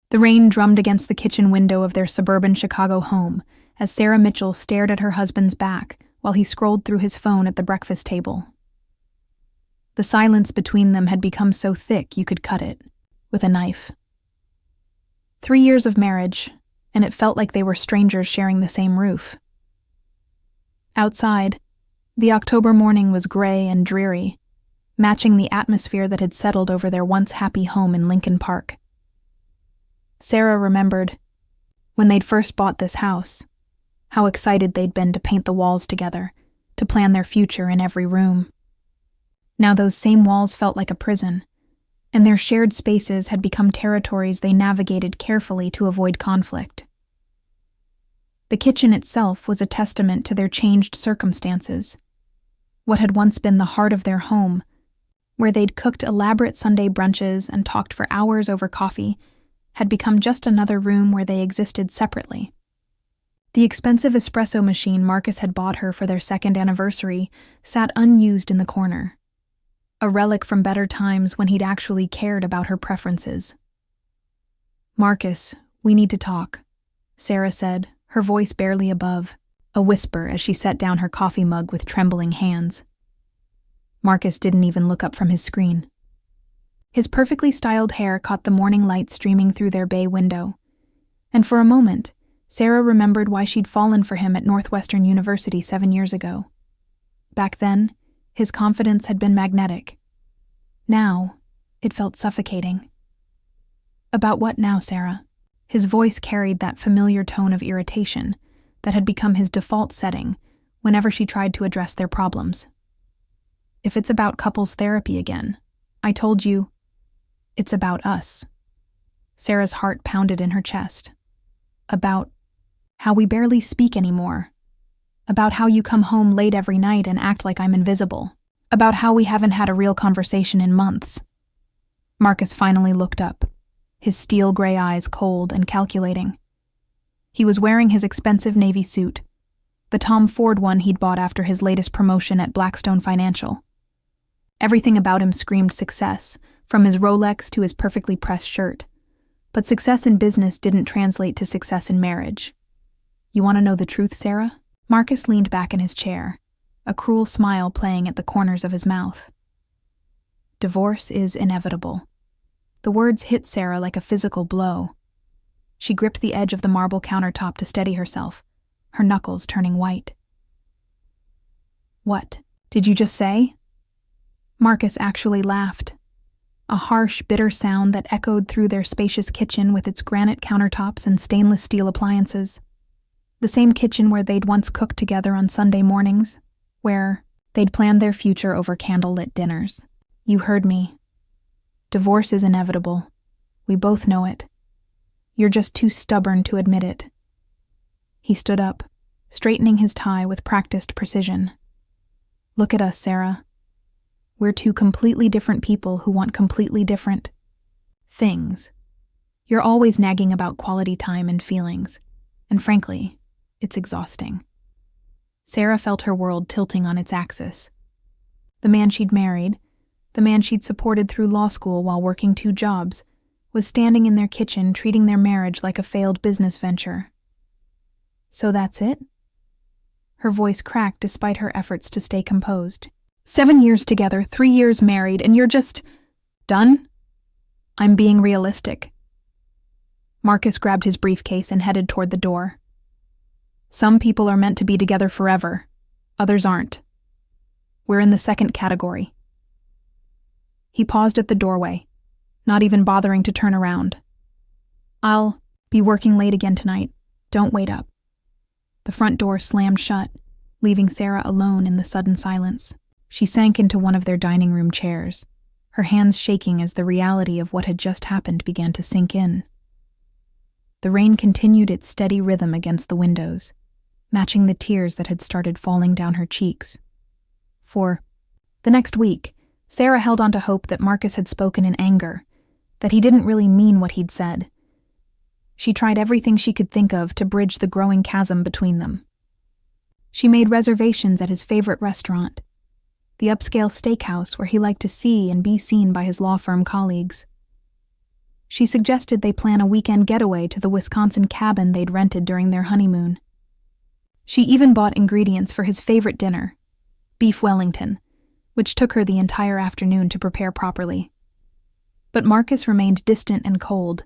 The rain drummed against the kitchen window of their suburban Chicago home as Sarah Mitchell stared at her husband's back while he scrolled through his phone at the breakfast table. The silence between them had become so thick you could cut it with a knife. 3 years of marriage, and it felt like they were strangers sharing the same roof. Outside, the October morning was gray and dreary, matching the atmosphere that had settled over their once happy home in Lincoln Park. Sarah remembered, when they'd first bought this house, how excited they'd been to paint the walls together, to plan their future in every room. Now those same walls felt like a prison, and their shared spaces had become territories they navigated carefully to avoid conflict. The kitchen itself was a testament to their changed circumstances. What had once been the heart of their home, where they'd cooked elaborate Sunday brunches and talked for hours over coffee, had become just another room where they existed separately. The expensive espresso machine Marcus had bought her for their second anniversary sat unused in the corner, a relic from better times when he'd actually cared about her preferences. "Marcus, we need to talk," Sarah said, her voice barely above, a whisper as she set down her coffee mug with trembling hands. Marcus didn't even look up from his screen. His perfectly styled hair caught the morning light streaming through their bay window, and for a moment, Sarah remembered why she'd fallen for him at Northwestern University 7 years ago. Back then, his confidence had been magnetic. Now, it felt suffocating. "About what now, Sarah?" His voice carried that familiar tone of irritation that had become his default setting whenever she tried to address their problems. "If it's about couples therapy again, I told you, it's about us." Sarah's heart pounded in her chest. "About how we barely speak anymore. About how you come home late every night and act like I'm invisible. About how we haven't had a real conversation in months." Marcus finally looked up, his steel gray eyes cold and calculating. He was wearing his expensive navy suit, the Tom Ford one he'd bought after his latest promotion at Blackstone Financial. Everything about him screamed success, from his Rolex to his perfectly pressed shirt. But success in business didn't translate to success in marriage. "You want to know the truth, Sarah?" Marcus leaned back in his chair, a cruel smile playing at the corners of his mouth. "Divorce is inevitable." The words hit Sarah like a physical blow. She gripped the edge of the marble countertop to steady herself, her knuckles turning white. "What did you just say?" Marcus actually laughed, a harsh, bitter sound that echoed through their spacious kitchen with its granite countertops and stainless steel appliances. The same kitchen where they'd once cooked together on Sunday mornings, where they'd planned their future over candlelit dinners. "You heard me. Divorce is inevitable. We both know it. You're just too stubborn to admit it." He stood up, straightening his tie with practiced precision. "Look at us, Sarah. We're two completely different people who want completely different things. You're always nagging about quality time and feelings, and frankly, it's exhausting." Sarah felt her world tilting on its axis. The man she'd married, the man she'd supported through law school while working 2 jobs, was standing in their kitchen treating their marriage like a failed business venture. "So that's it?" Her voice cracked despite her efforts to stay composed. 7 years together, 3 years married, and you're just done? "I'm being realistic." Marcus grabbed his briefcase and headed toward the door. "Some people are meant to be together forever. Others aren't. We're in the second category." He paused at the doorway, not even bothering to turn around. "I'll be working late again tonight. Don't wait up." The front door slammed shut, leaving Sarah alone in the sudden silence. She sank into one of their dining room chairs, her hands shaking as the reality of what had just happened began to sink in. The rain continued its steady rhythm against the windows, matching the tears that had started falling down her cheeks. For the next week, Sarah held on to hope that Marcus had spoken in anger, that he didn't really mean what he'd said. She tried everything she could think of to bridge the growing chasm between them. She made reservations at his favorite restaurant, the upscale steakhouse where he liked to see and be seen by his law firm colleagues. She suggested they plan a weekend getaway to the Wisconsin cabin they'd rented during their honeymoon. She even bought ingredients for his favorite dinner, beef Wellington, which took her the entire afternoon to prepare properly. But Marcus remained distant and cold,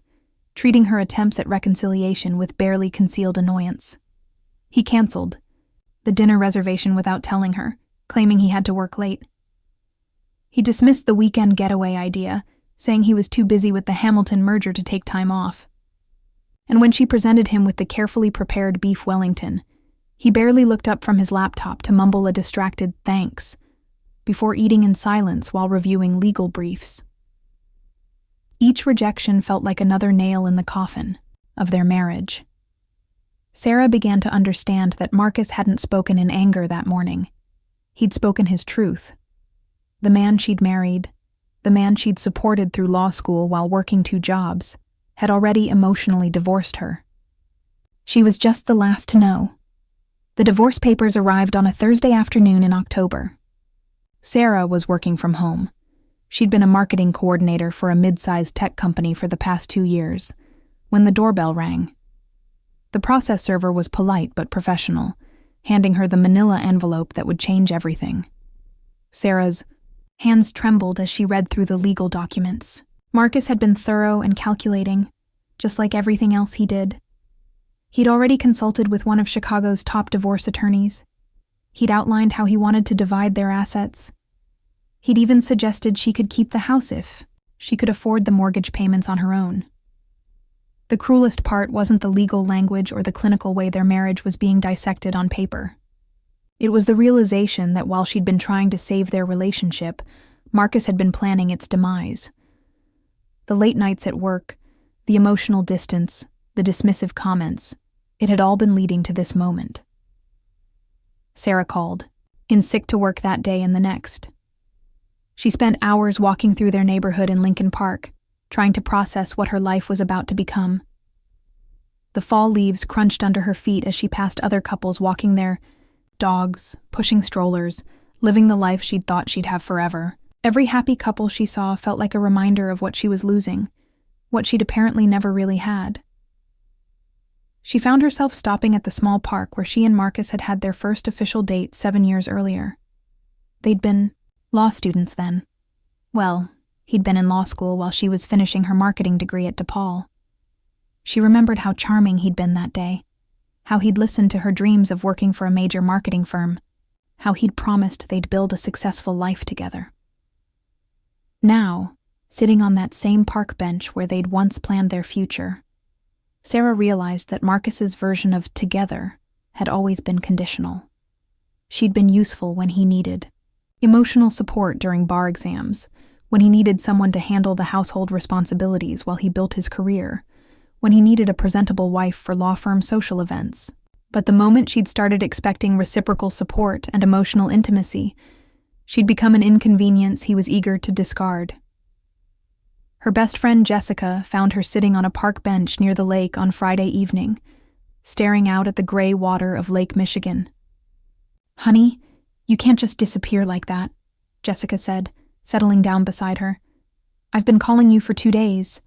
treating her attempts at reconciliation with barely concealed annoyance. He canceled the dinner reservation without telling her, claiming he had to work late. He dismissed the weekend getaway idea, saying he was too busy with the Hamilton merger to take time off. And when she presented him with the carefully prepared beef Wellington, he barely looked up from his laptop to mumble a distracted thanks, before eating in silence while reviewing legal briefs. Each rejection felt like another nail in the coffin of their marriage. Sarah began to understand that Marcus hadn't spoken in anger that morning. He'd spoken his truth. The man she'd married, the man she'd supported through law school while working 2 jobs, had already emotionally divorced her. She was just the last to know. The divorce papers arrived on a Thursday afternoon in October. Sarah was working from home. She'd been a marketing coordinator for a mid-sized tech company for the past 2 years, when the doorbell rang. The process server was polite but professional, handing her the manila envelope that would change everything. Sarah's hands trembled as she read through the legal documents. Marcus had been thorough and calculating, just like everything else he did. He'd already consulted with one of Chicago's top divorce attorneys. He'd outlined how he wanted to divide their assets. He'd even suggested she could keep the house if she could afford the mortgage payments on her own. The cruelest part wasn't the legal language or the clinical way their marriage was being dissected on paper. It was the realization that while she'd been trying to save their relationship, Marcus had been planning its demise. The late nights at work, the emotional distance, the dismissive comments, it had all been leading to this moment. Sarah called, in sick to work that day and the next. She spent hours walking through their neighborhood in Lincoln Park, trying to process what her life was about to become. The fall leaves crunched under her feet as she passed other couples walking their dogs, pushing strollers, living the life she'd thought she'd have forever. Every happy couple she saw felt like a reminder of what she was losing, what she'd apparently never really had. She found herself stopping at the small park where she and Marcus had had their first official date 7 years earlier. They'd been law students then. Well, he'd been in law school while she was finishing her marketing degree at DePaul. She remembered how charming he'd been that day, how he'd listened to her dreams of working for a major marketing firm, how he'd promised they'd build a successful life together. Now, sitting on that same park bench where they'd once planned their future, Sarah realized that Marcus's version of together had always been conditional. She'd been useful when he needed emotional support during bar exams, when he needed someone to handle the household responsibilities while he built his career, when he needed a presentable wife for law firm social events. But the moment she'd started expecting reciprocal support and emotional intimacy, she'd become an inconvenience he was eager to discard. Her best friend Jessica found her sitting on a park bench near the lake on Friday evening, staring out at the gray water of Lake Michigan. "Honey, you can't just disappear like that," Jessica said, settling down beside her. "I've been calling you for 2 days."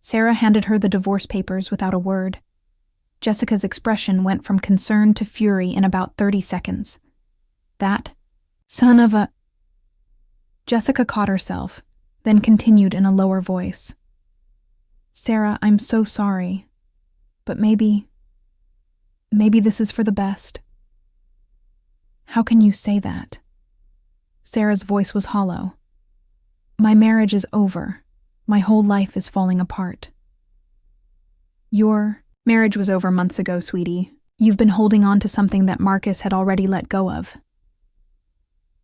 Sarah handed her the divorce papers without a word. Jessica's expression went from concern to fury in about 30 seconds. "That son of a..." Jessica caught herself, then continued in a lower voice. "Sarah, I'm so sorry, but maybe this is for the best." "How can you say that?" Sarah's voice was hollow. "My marriage is over. My whole life is falling apart." "Your marriage was over months ago, sweetie. You've been holding on to something that Marcus had already let go of."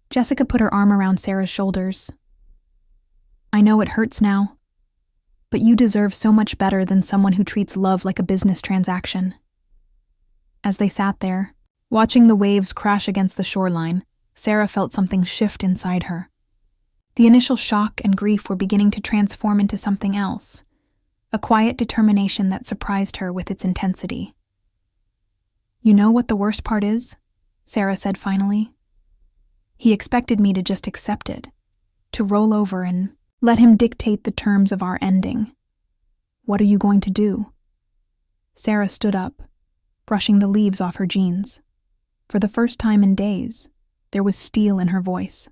Jessica put her arm around Sarah's shoulders. "I know it hurts now, but you deserve so much better than someone who treats love like a business transaction." As they sat there, watching the waves crash against the shoreline, Sarah felt something shift inside her. The initial shock and grief were beginning to transform into something else, a quiet determination that surprised her with its intensity. "You know what the worst part is?" Sarah said finally. "He expected me to just accept it, to roll over and let him dictate the terms of our ending. What are you going to do?" Sarah stood up, brushing the leaves off her jeans. For the first time in days, there was steel in her voice.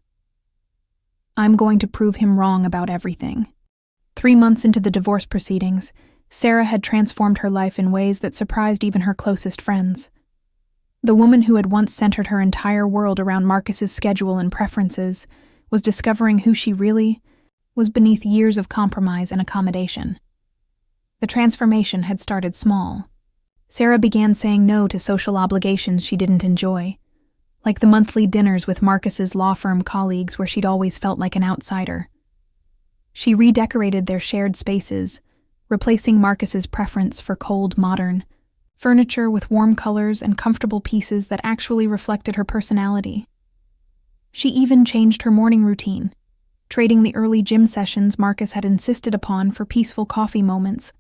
"I'm going to prove him wrong about everything." 3 months into the divorce proceedings, Sarah had transformed her life in ways that surprised even her closest friends. The woman who had once centered her entire world around Marcus's schedule and preferences was discovering who she really was beneath years of compromise and accommodation. The transformation had started small. Sarah began saying no to social obligations she didn't enjoy, like the monthly dinners with Marcus's law firm colleagues where she'd always felt like an outsider. She redecorated their shared spaces, replacing Marcus's preference for cold, modern furniture with warm colors and comfortable pieces that actually reflected her personality. She even changed her morning routine, trading the early gym sessions Marcus had insisted upon for peaceful coffee moments,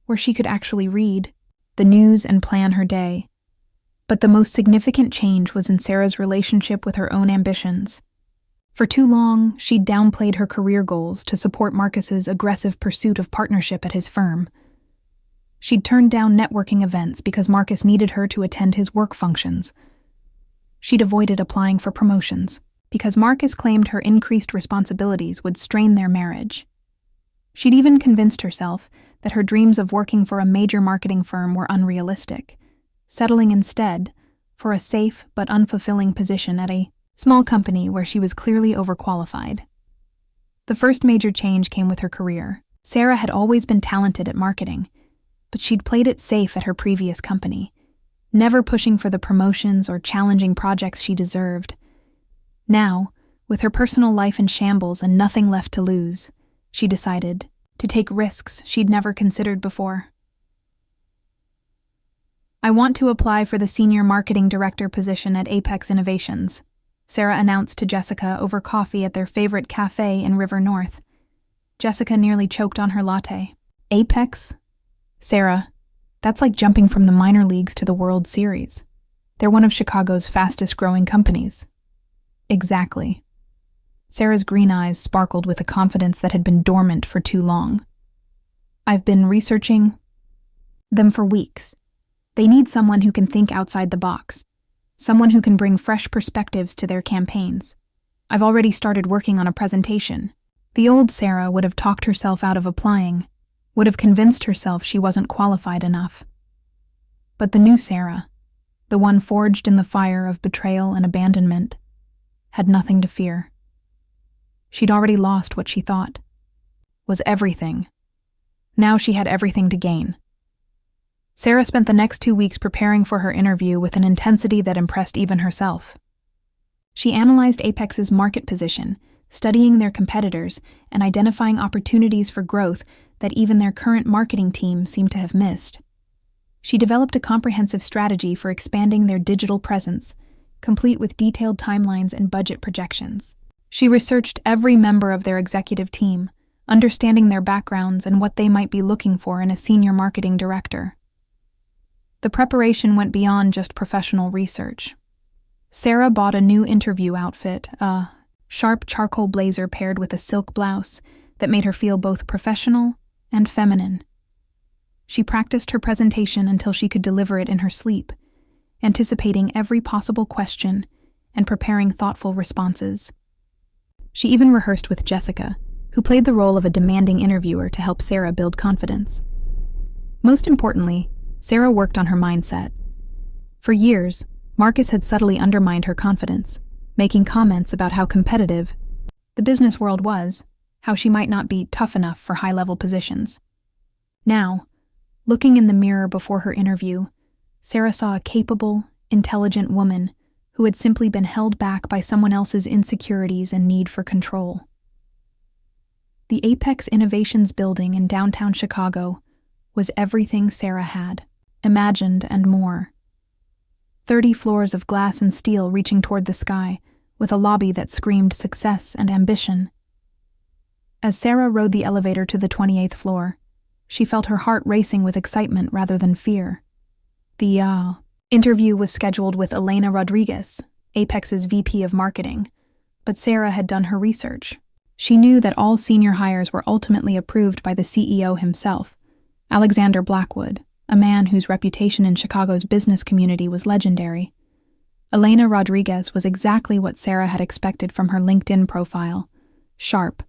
where she could actually read the news and plan her day. But the most significant change was in Sarah's relationship with her own ambitions. For too long, she'd downplayed her career goals to support Marcus's aggressive pursuit of partnership at his firm. She'd turned down networking events because Marcus needed her to attend his work functions. She'd avoided applying for promotions because Marcus claimed her increased responsibilities would strain their marriage. She'd even convinced herself that her dreams of working for a major marketing firm were unrealistic, settling instead for a safe but unfulfilling position at a small company where she was clearly overqualified. The first major change came with her career. Sarah had always been talented at marketing, but she'd played it safe at her previous company, never pushing for the promotions or challenging projects she deserved. Now, with her personal life in shambles and nothing left to lose, she decided to take risks she'd never considered before. "I want to apply for the senior marketing director position at Apex Innovations," Sarah announced to Jessica over coffee at their favorite cafe in River North. Jessica nearly choked on her latte. "Apex? Sarah, that's like jumping from the minor leagues to the World Series. They're one of Chicago's fastest-growing companies." "Exactly." Sarah's green eyes sparkled with a confidence that had been dormant for too long. "I've been researching them for weeks. They need someone who can think outside the box, someone who can bring fresh perspectives to their campaigns. I've already started working on a presentation." The old Sarah would have talked herself out of applying, would have convinced herself she wasn't qualified enough. But the new Sarah, the one forged in the fire of betrayal and abandonment, had nothing to fear. She'd already lost what she thought was everything. Now she had everything to gain. Sarah spent the next 2 weeks preparing for her interview with an intensity that impressed even herself. She analyzed Apex's market position, studying their competitors and identifying opportunities for growth that even their current marketing team seemed to have missed. She developed a comprehensive strategy for expanding their digital presence, complete with detailed timelines and budget projections. She researched every member of their executive team, understanding their backgrounds and what they might be looking for in a senior marketing director. The preparation went beyond just professional research. Sarah bought a new interview outfit, a sharp charcoal blazer paired with a silk blouse that made her feel both professional and feminine. She practiced her presentation until she could deliver it in her sleep, anticipating every possible question and preparing thoughtful responses. She even rehearsed with Jessica, who played the role of a demanding interviewer to help Sarah build confidence. Most importantly, Sarah worked on her mindset. For years, Marcus had subtly undermined her confidence, making comments about how competitive the business world was, how she might not be tough enough for high-level positions. Now, looking in the mirror before her interview, Sarah saw a capable, intelligent woman who had simply been held back by someone else's insecurities and need for control. The Apex Innovations building in downtown Chicago was everything Sarah had imagined and more. 30 floors of glass and steel reaching toward the sky, with a lobby that screamed success and ambition. As Sarah rode the elevator to the 28th floor, she felt her heart racing with excitement rather than fear. The interview was scheduled with Elena Rodriguez, Apex's VP of Marketing, but Sarah had done her research. She knew that all senior hires were ultimately approved by the CEO himself, Alexander Blackwood, a man whose reputation in Chicago's business community was legendary. Elena Rodriguez was exactly what Sarah had expected from her LinkedIn profile: sharp,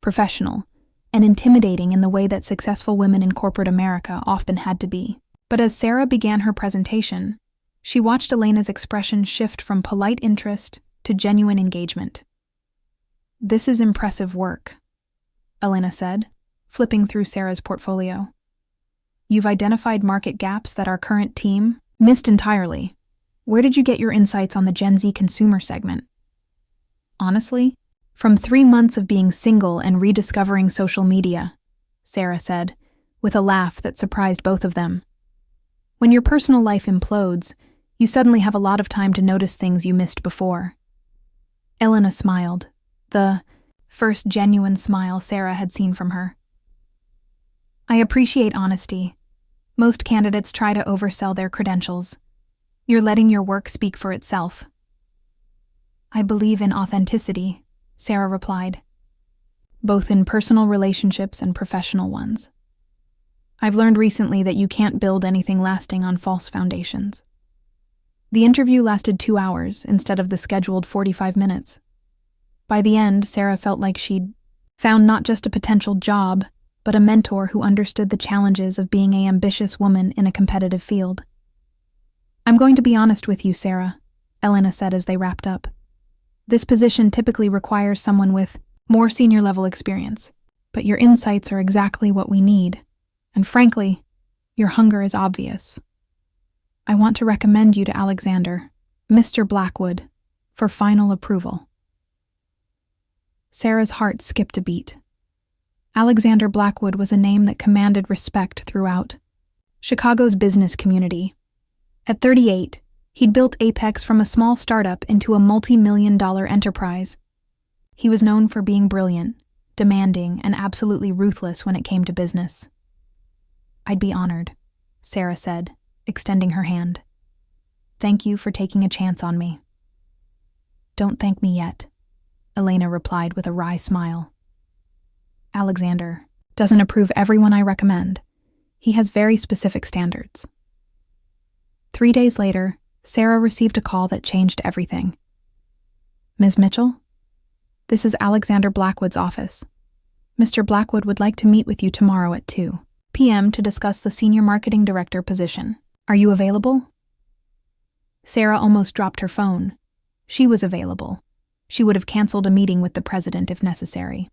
professional, and intimidating in the way that successful women in corporate America often had to be. But as Sarah began her presentation, she watched Elena's expression shift from polite interest to genuine engagement. "This is impressive work," Elena said, flipping through Sarah's portfolio. "You've identified market gaps that our current team missed entirely. Where did you get your insights on the Gen Z consumer segment?" "Honestly, from 3 months of being single and rediscovering social media," Sarah said, with a laugh that surprised both of them. "When your personal life implodes, you suddenly have a lot of time to notice things you missed before." Elena smiled, the first genuine smile Sarah had seen from her. "I appreciate honesty. Most candidates try to oversell their credentials. You're letting your work speak for itself." "I believe in authenticity," Sarah replied, "both in personal relationships and professional ones. I've learned recently that you can't build anything lasting on false foundations." The interview lasted 2 hours instead of the scheduled 45 minutes. By the end, Sarah felt like she'd found not just a potential job, but a mentor who understood the challenges of being an ambitious woman in a competitive field. "I'm going to be honest with you, Sarah," Elena said as they wrapped up. "This position typically requires someone with more senior-level experience, but your insights are exactly what we need, and frankly, your hunger is obvious. I want to recommend you to Alexander, Mr. Blackwood, for final approval." Sarah's heart skipped a beat. Alexander Blackwood was a name that commanded respect throughout Chicago's business community. At 38, he'd built Apex from a small startup into a multi-million-dollar enterprise. He was known for being brilliant, demanding, and absolutely ruthless when it came to business. "I'd be honored," Sarah said, extending her hand. "Thank you for taking a chance on me." "Don't thank me yet," Elena replied with a wry smile. "Alexander doesn't approve everyone I recommend. He has very specific standards." 3 days later, Sarah received a call that changed everything. "Ms. Mitchell? This is Alexander Blackwood's office. Mr. Blackwood would like to meet with you tomorrow at 2 p.m. to discuss the Senior Marketing Director position. Are you available?" Sarah almost dropped her phone. She was available. She would have canceled a meeting with the president if necessary.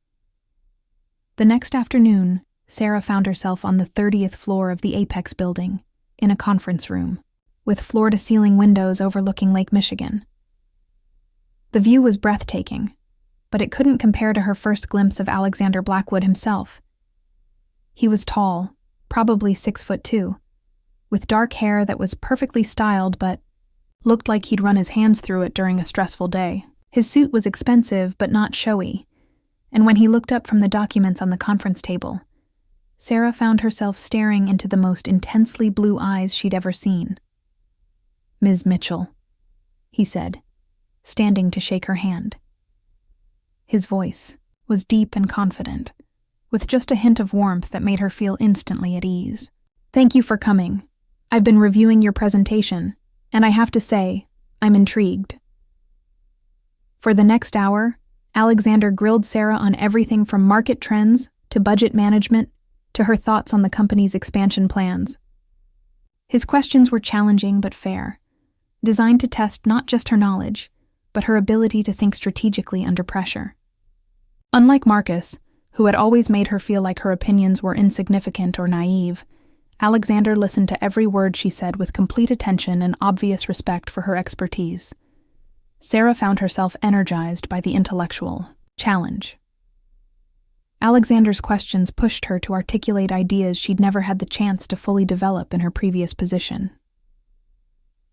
The next afternoon, Sarah found herself on the 30th floor of the Apex building, in a conference room, with floor-to-ceiling windows overlooking Lake Michigan. The view was breathtaking, but it couldn't compare to her first glimpse of Alexander Blackwood himself. He was tall, probably 6'2", with dark hair that was perfectly styled but looked like he'd run his hands through it during a stressful day. His suit was expensive but not showy, and when he looked up from the documents on the conference table, Sarah found herself staring into the most intensely blue eyes she'd ever seen. "Ms. Mitchell," he said, standing to shake her hand. His voice was deep and confident, with just a hint of warmth that made her feel instantly at ease. "Thank you for coming. I've been reviewing your presentation, and I have to say, I'm intrigued." For the next hour, Alexander grilled Sarah on everything from market trends to budget management to her thoughts on the company's expansion plans. His questions were challenging but fair, designed to test not just her knowledge, but her ability to think strategically under pressure. Unlike Marcus, who had always made her feel like her opinions were insignificant or naive, Alexander listened to every word she said with complete attention and obvious respect for her expertise. Sarah found herself energized by the intellectual challenge. Alexander's questions pushed her to articulate ideas she'd never had the chance to fully develop in her previous position.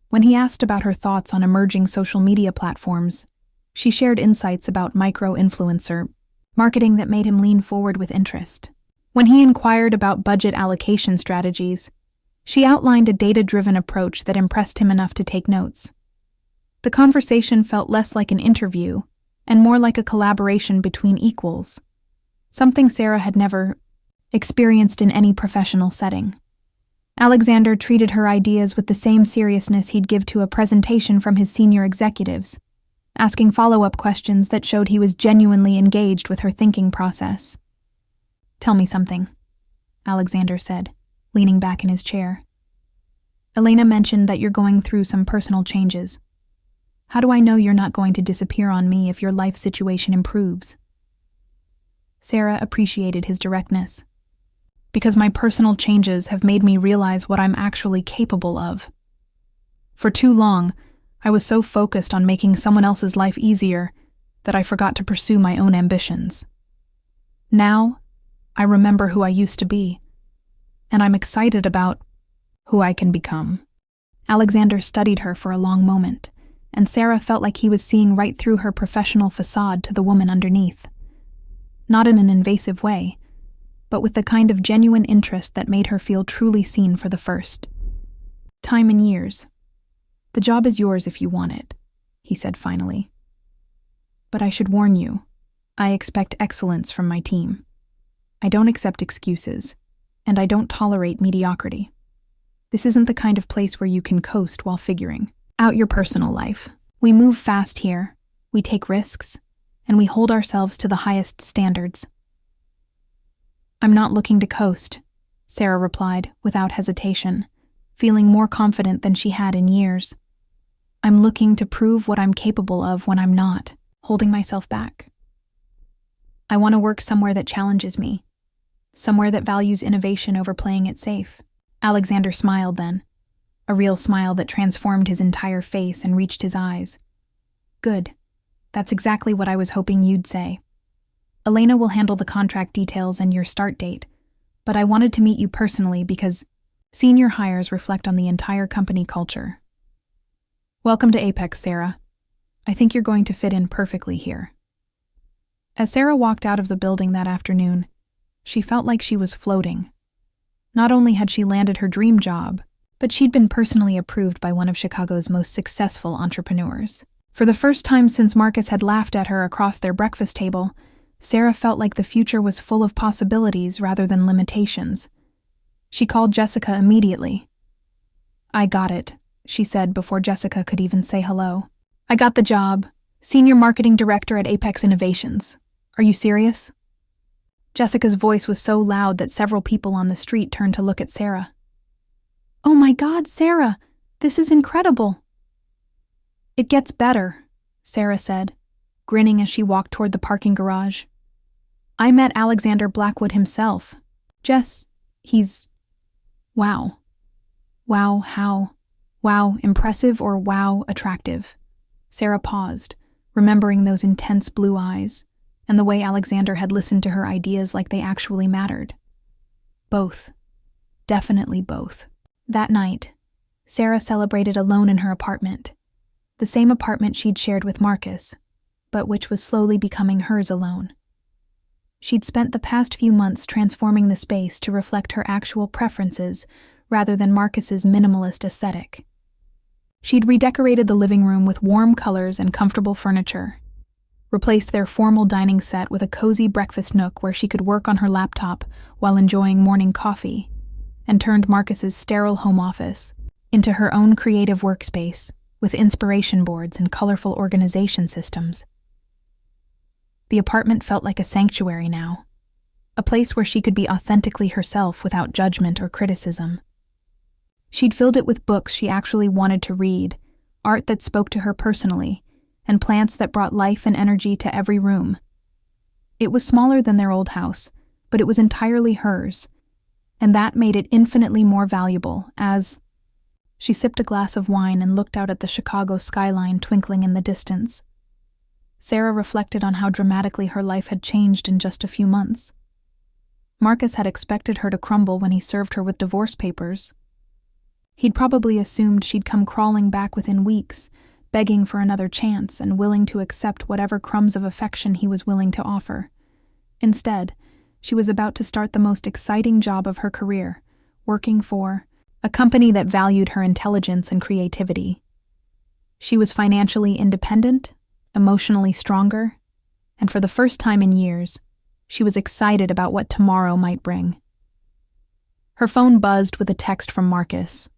When he asked about her thoughts on emerging social media platforms, she shared insights about micro-influencer marketing that made him lean forward with interest. When he inquired about budget allocation strategies, she outlined a data-driven approach that impressed him enough to take notes. The conversation felt less like an interview and more like a collaboration between equals, something Sarah had never experienced in any professional setting. Alexander treated her ideas with the same seriousness he'd give to a presentation from his senior executives, asking follow-up questions that showed he was genuinely engaged with her thinking process. "Tell me something," Alexander said, leaning back in his chair. "Elena mentioned that you're going through some personal changes. How do I know you're not going to disappear on me if your life situation improves?" Sarah appreciated his directness. "Because my personal changes have made me realize what I'm actually capable of. For too long, I was so focused on making someone else's life easier that I forgot to pursue my own ambitions. Now, I remember who I used to be, and I'm excited about who I can become." Alexander studied her for a long moment, and Sarah felt like he was seeing right through her professional facade to the woman underneath. Not in an invasive way, but with the kind of genuine interest that made her feel truly seen for the first time in years. "The job is yours if you want it," he said finally. "But I should warn you, I expect excellence from my team. I don't accept excuses, and I don't tolerate mediocrity. This isn't the kind of place where you can coast while figuring out your personal life. We move fast here, we take risks, and we hold ourselves to the highest standards." "I'm not looking to coast," Sarah replied without hesitation, feeling more confident than she had in years. "I'm looking to prove what I'm capable of when I'm not holding myself back. I want to work somewhere that challenges me, somewhere that values innovation over playing it safe." Alexander smiled then, a real smile that transformed his entire face and reached his eyes. "Good. That's exactly what I was hoping you'd say. Elena will handle the contract details and your start date, but I wanted to meet you personally because senior hires reflect on the entire company culture. Welcome to Apex, Sarah. I think you're going to fit in perfectly here." As Sarah walked out of the building that afternoon, she felt like she was floating. Not only had she landed her dream job, but she'd been personally approved by one of Chicago's most successful entrepreneurs. For the first time since Marcus had laughed at her across their breakfast table, Sarah felt like the future was full of possibilities rather than limitations. She called Jessica immediately. "I got it," she said before Jessica could even say hello. "I got the job. Senior Marketing Director at Apex Innovations. Are you serious?" Jessica's voice was so loud that several people on the street turned to look at Sarah. "Oh my God, Sarah! This is incredible!" "It gets better," Sarah said, grinning as she walked toward the parking garage. "I met Alexander Blackwood himself. Jess, he's... wow. Wow, how? Wow, impressive or wow, attractive?" Sarah paused, remembering those intense blue eyes, and the way Alexander had listened to her ideas like they actually mattered. Both. Definitely both. That night, Sarah celebrated alone in her apartment, the same apartment she'd shared with Marcus, but which was slowly becoming hers alone. She'd spent the past few months transforming the space to reflect her actual preferences rather than Marcus's minimalist aesthetic. She'd redecorated the living room with warm colors and comfortable furniture, replaced their formal dining set with a cozy breakfast nook where she could work on her laptop while enjoying morning coffee, and turned Marcus's sterile home office into her own creative workspace with inspiration boards and colorful organization systems. The apartment felt like a sanctuary now, a place where she could be authentically herself without judgment or criticism. She'd filled it with books she actually wanted to read, art that spoke to her personally, and plants that brought life and energy to every room. It was smaller than their old house, but it was entirely hers, and that made it infinitely more valuable as... She sipped a glass of wine and looked out at the Chicago skyline twinkling in the distance. Sarah reflected on how dramatically her life had changed in just a few months. Marcus had expected her to crumble when he served her with divorce papers. He'd probably assumed she'd come crawling back within weeks, begging for another chance and willing to accept whatever crumbs of affection he was willing to offer. Instead, she was about to start the most exciting job of her career, working for a company that valued her intelligence and creativity. She was financially independent, emotionally stronger, and for the first time in years, she was excited about what tomorrow might bring. Her phone buzzed with a text from Marcus.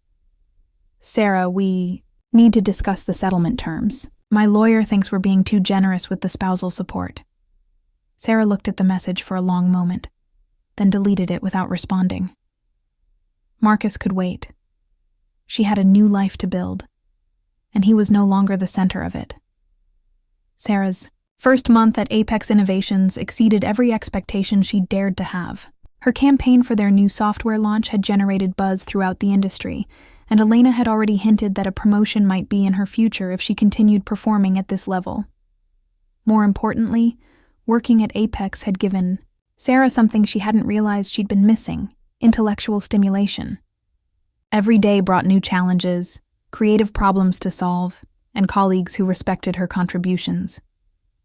"Sarah, we need to discuss the settlement terms. My lawyer thinks we're being too generous with the spousal support." Sarah looked at the message for a long moment, then deleted it without responding. Marcus could wait. She had a new life to build, and he was no longer the center of it. Sarah's first month at Apex Innovations exceeded every expectation she'd dared to have. Her campaign for their new software launch had generated buzz throughout the industry, and Elena had already hinted that a promotion might be in her future if she continued performing at this level. More importantly, working at Apex had given Sarah something she hadn't realized she'd been missing: intellectual stimulation. Every day brought new challenges, creative problems to solve, and colleagues who respected her contributions.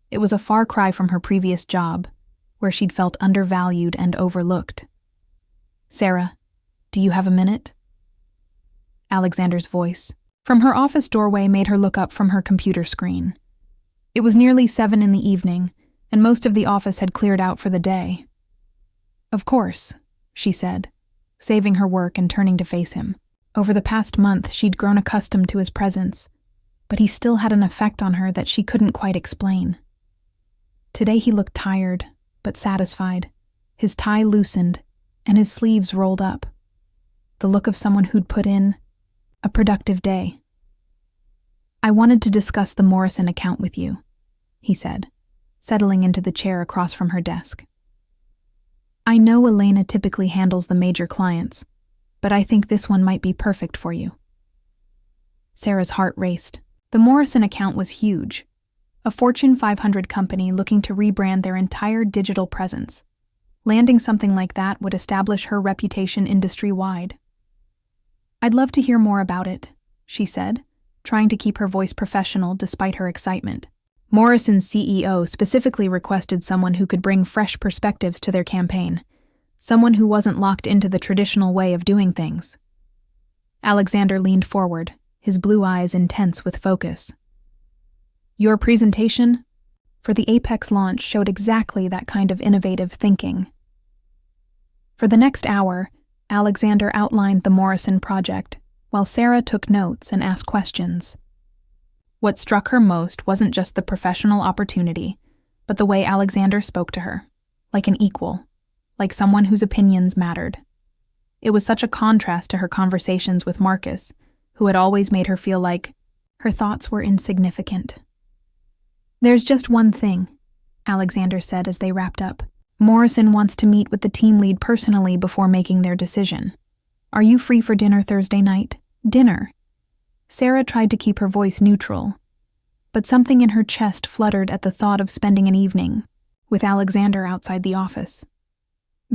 It was a far cry from her previous job, where she'd felt undervalued and overlooked. "Sarah, do you have a minute?" Alexander's voice from her office doorway made her look up from her computer screen. It was nearly 7 in the evening, and most of the office had cleared out for the day. "Of course," she said, saving her work and turning to face him. Over the past month, she'd grown accustomed to his presence, but he still had an effect on her that she couldn't quite explain. Today he looked tired, but satisfied, his tie loosened, and his sleeves rolled up. The look of someone who'd put in a productive day. "I wanted to discuss the Morrison account with you," he said, settling into the chair across from her desk. "I know Elena typically handles the major clients, but I think this one might be perfect for you." Sarah's heart raced. The Morrison account was huge, a Fortune 500 company looking to rebrand their entire digital presence. Landing something like that would establish her reputation industry-wide. "I'd love to hear more about it," she said, trying to keep her voice professional despite her excitement. Morrison's CEO specifically requested someone who could bring fresh perspectives to their campaign, someone who wasn't locked into the traditional way of doing things. Alexander leaned forward, his blue eyes intense with focus. "Your presentation for the Apex launch showed exactly that kind of innovative thinking." For the next hour, Alexander outlined the Morrison project, while Sarah took notes and asked questions. What struck her most wasn't just the professional opportunity, but the way Alexander spoke to her, like an equal, like someone whose opinions mattered. It was such a contrast to her conversations with Marcus, who had always made her feel like her thoughts were insignificant. "There's just one thing," Alexander said as they wrapped up. "Morrison wants to meet with the team lead personally before making their decision. Are you free for dinner Thursday night?" "Dinner?" Sarah tried to keep her voice neutral, but something in her chest fluttered at the thought of spending an evening with Alexander outside the office.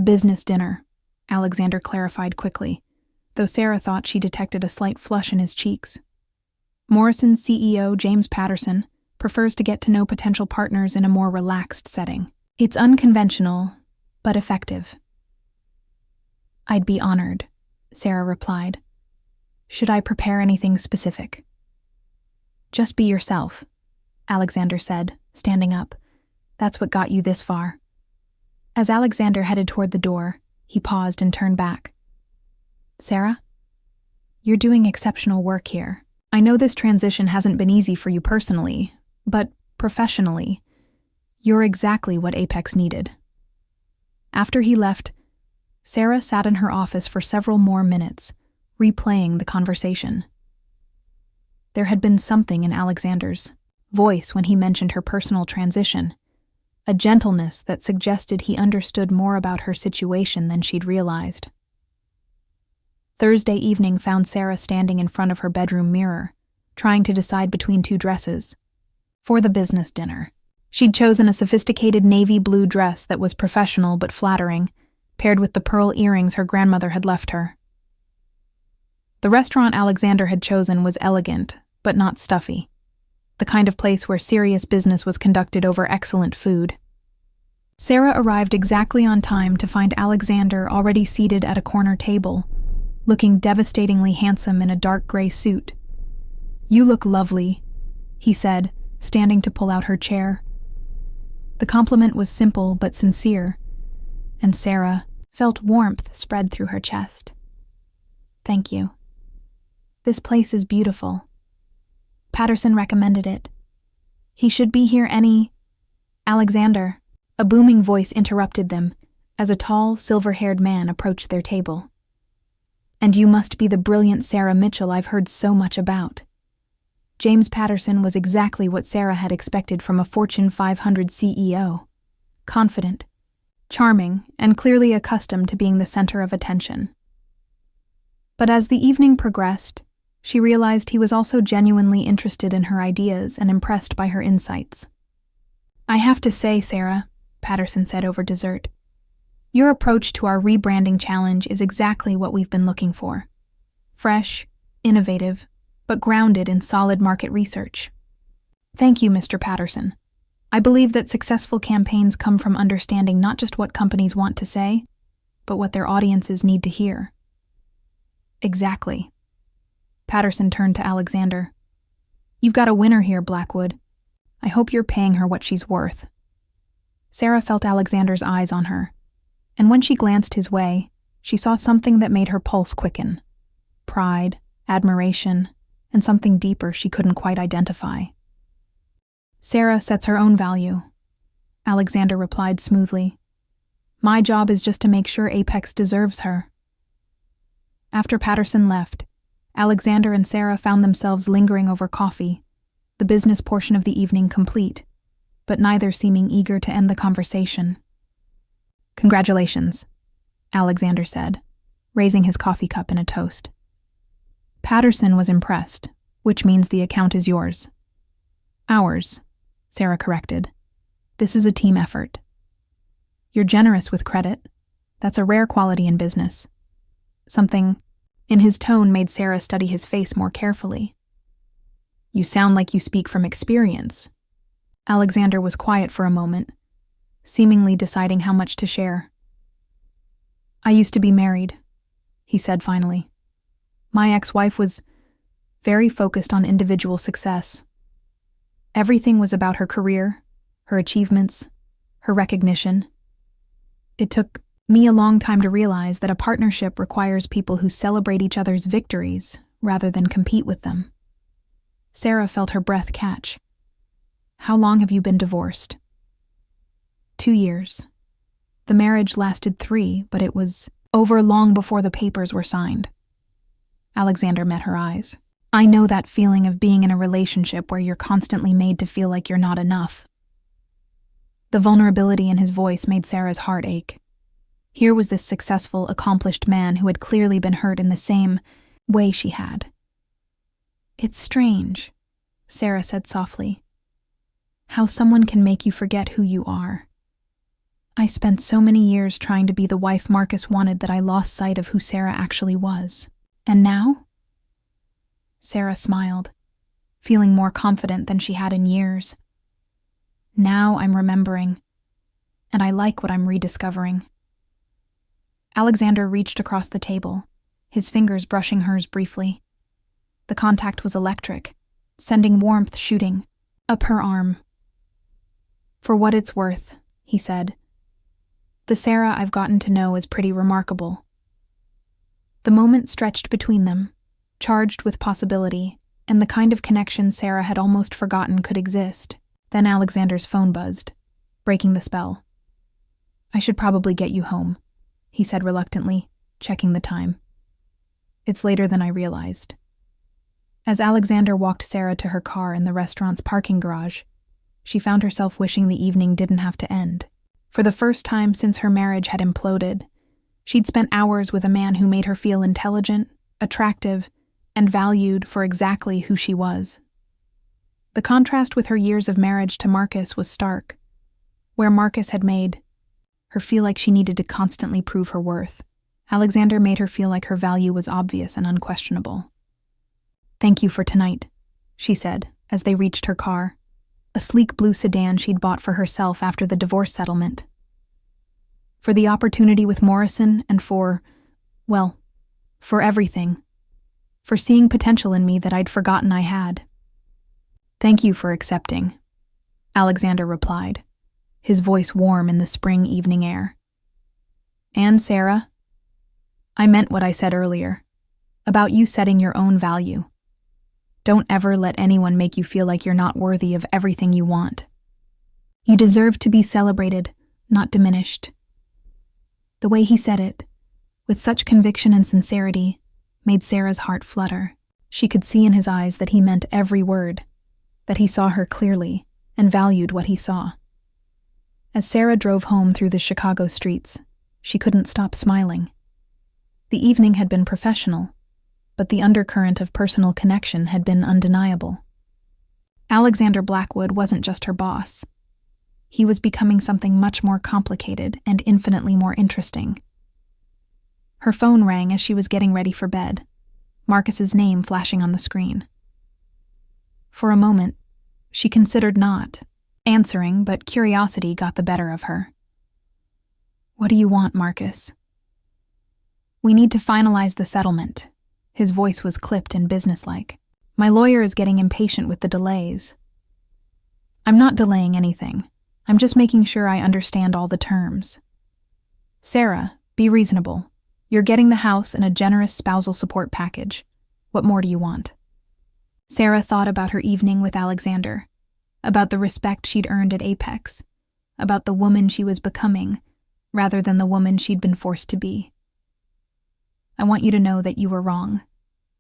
"Business dinner," Alexander clarified quickly, though Sarah thought she detected a slight flush in his cheeks. Morrison's CEO, James Patterson, prefers to get to know potential partners in a more relaxed setting. It's unconventional, but effective. "I'd be honored," Sarah replied. "Should I prepare anything specific?" "Just be yourself," Alexander said, standing up. "That's what got you this far." As Alexander headed toward the door, he paused and turned back. "Sarah, you're doing exceptional work here. I know this transition hasn't been easy for you personally, but professionally, you're exactly what Apex needed." After he left, Sarah sat in her office for several more minutes, replaying the conversation. There had been something in Alexander's voice when he mentioned her personal transition, a gentleness that suggested he understood more about her situation than she'd realized. Thursday evening found Sarah standing in front of her bedroom mirror, trying to decide between 2 dresses. For the business dinner, she'd chosen a sophisticated navy blue dress that was professional but flattering, paired with the pearl earrings her grandmother had left her. The restaurant Alexander had chosen was elegant, but not stuffy, the kind of place where serious business was conducted over excellent food. Sarah arrived exactly on time to find Alexander already seated at a corner table, looking devastatingly handsome in a dark gray suit. "You look lovely," he said, standing to pull out her chair. The compliment was simple but sincere, and Sarah felt warmth spread through her chest. Thank you. This place is beautiful. Patterson recommended it. He should be here Alexander. A booming voice interrupted them as a tall, silver-haired man approached their table. And you must be the brilliant Sarah Mitchell I've heard so much about. James Patterson was exactly what Sarah had expected from a Fortune 500 CEO. Confident, charming, and clearly accustomed to being the center of attention. But as the evening progressed, she realized he was also genuinely interested in her ideas and impressed by her insights. I have to say, Sarah, Patterson said over dessert, your approach to our rebranding challenge is exactly what we've been looking for. Fresh, innovative, but grounded in solid market research. Thank you, Mr. Patterson. I believe that successful campaigns come from understanding not just what companies want to say, but what their audiences need to hear. Exactly. Patterson turned to Alexander. You've got a winner here, Blackwood. I hope you're paying her what she's worth. Sarah felt Alexander's eyes on her, and when she glanced his way, she saw something that made her pulse quicken. Pride, admiration, and something deeper she couldn't quite identify. Sarah sets her own value, Alexander replied smoothly. My job is just to make sure Apex deserves her. After Patterson left, Alexander and Sarah found themselves lingering over coffee, the business portion of the evening complete, but neither seeming eager to end the conversation. Congratulations, Alexander said, raising his coffee cup in a toast. Patterson was impressed, which means the account is yours. Ours, Sarah corrected. This is a team effort. You're generous with credit. That's a rare quality in business. Something in his tone made Sarah study his face more carefully. You sound like you speak from experience. Alexander was quiet for a moment, seemingly deciding how much to share. I used to be married, he said finally. My ex-wife was very focused on individual success. Everything was about her career, her achievements, her recognition. It took me a long time to realize that a partnership requires people who celebrate each other's victories rather than compete with them. Sarah felt her breath catch. How long have you been divorced? 2 years. The marriage lasted 3, but it was over long before the papers were signed. Alexander met her eyes. I know that feeling of being in a relationship where you're constantly made to feel like you're not enough. The vulnerability in his voice made Sarah's heart ache. Here was this successful, accomplished man who had clearly been hurt in the same way she had. It's strange, Sarah said softly, how someone can make you forget who you are. I spent so many years trying to be the wife Marcus wanted that I lost sight of who Sarah actually was. And now? Sarah smiled, feeling more confident than she had in years. Now I'm remembering, and I like what I'm rediscovering. Alexander reached across the table, his fingers brushing hers briefly. The contact was electric, sending warmth shooting up her arm. For what it's worth, he said, the Sarah I've gotten to know is pretty remarkable. The moment stretched between them, charged with possibility, and the kind of connection Sarah had almost forgotten could exist. Then Alexander's phone buzzed, breaking the spell. I should probably get you home, he said reluctantly, checking the time. It's later than I realized. As Alexander walked Sarah to her car in the restaurant's parking garage, she found herself wishing the evening didn't have to end. For the first time since her marriage had imploded, she'd spent hours with a man who made her feel intelligent, attractive, and valued for exactly who she was. The contrast with her years of marriage to Marcus was stark, where Marcus had made her feel like she needed to constantly prove her worth. Alexander made her feel like her value was obvious and unquestionable. Thank you for tonight, she said, as they reached her car, a sleek blue sedan she'd bought for herself after the divorce settlement. For the opportunity with Morrison and for everything. For seeing potential in me that I'd forgotten I had. Thank you for accepting, Alexander replied, his voice warm in the spring evening air. And Sarah, I meant what I said earlier, about you setting your own value. Don't ever let anyone make you feel like you're not worthy of everything you want. You deserve to be celebrated, not diminished. The way he said it, with such conviction and sincerity, made Sarah's heart flutter. She could see in his eyes that he meant every word, that he saw her clearly and valued what he saw. As Sarah drove home through the Chicago streets, she couldn't stop smiling. The evening had been professional, but the undercurrent of personal connection had been undeniable. Alexander Blackwood wasn't just her boss. He was becoming something much more complicated and infinitely more interesting. Her phone rang as she was getting ready for bed, Marcus's name flashing on the screen. For a moment, she considered not answering, but curiosity got the better of her. "What do you want, Marcus?" "We need to finalize the settlement." His voice was clipped and businesslike. "My lawyer is getting impatient with the delays." "I'm not delaying anything. I'm just making sure I understand all the terms." "Sarah, be reasonable. You're getting the house and a generous spousal support package. What more do you want?" Sarah thought about her evening with Alexander, about the respect she'd earned at Apex, about the woman she was becoming, rather than the woman she'd been forced to be. "I want you to know that you were wrong,"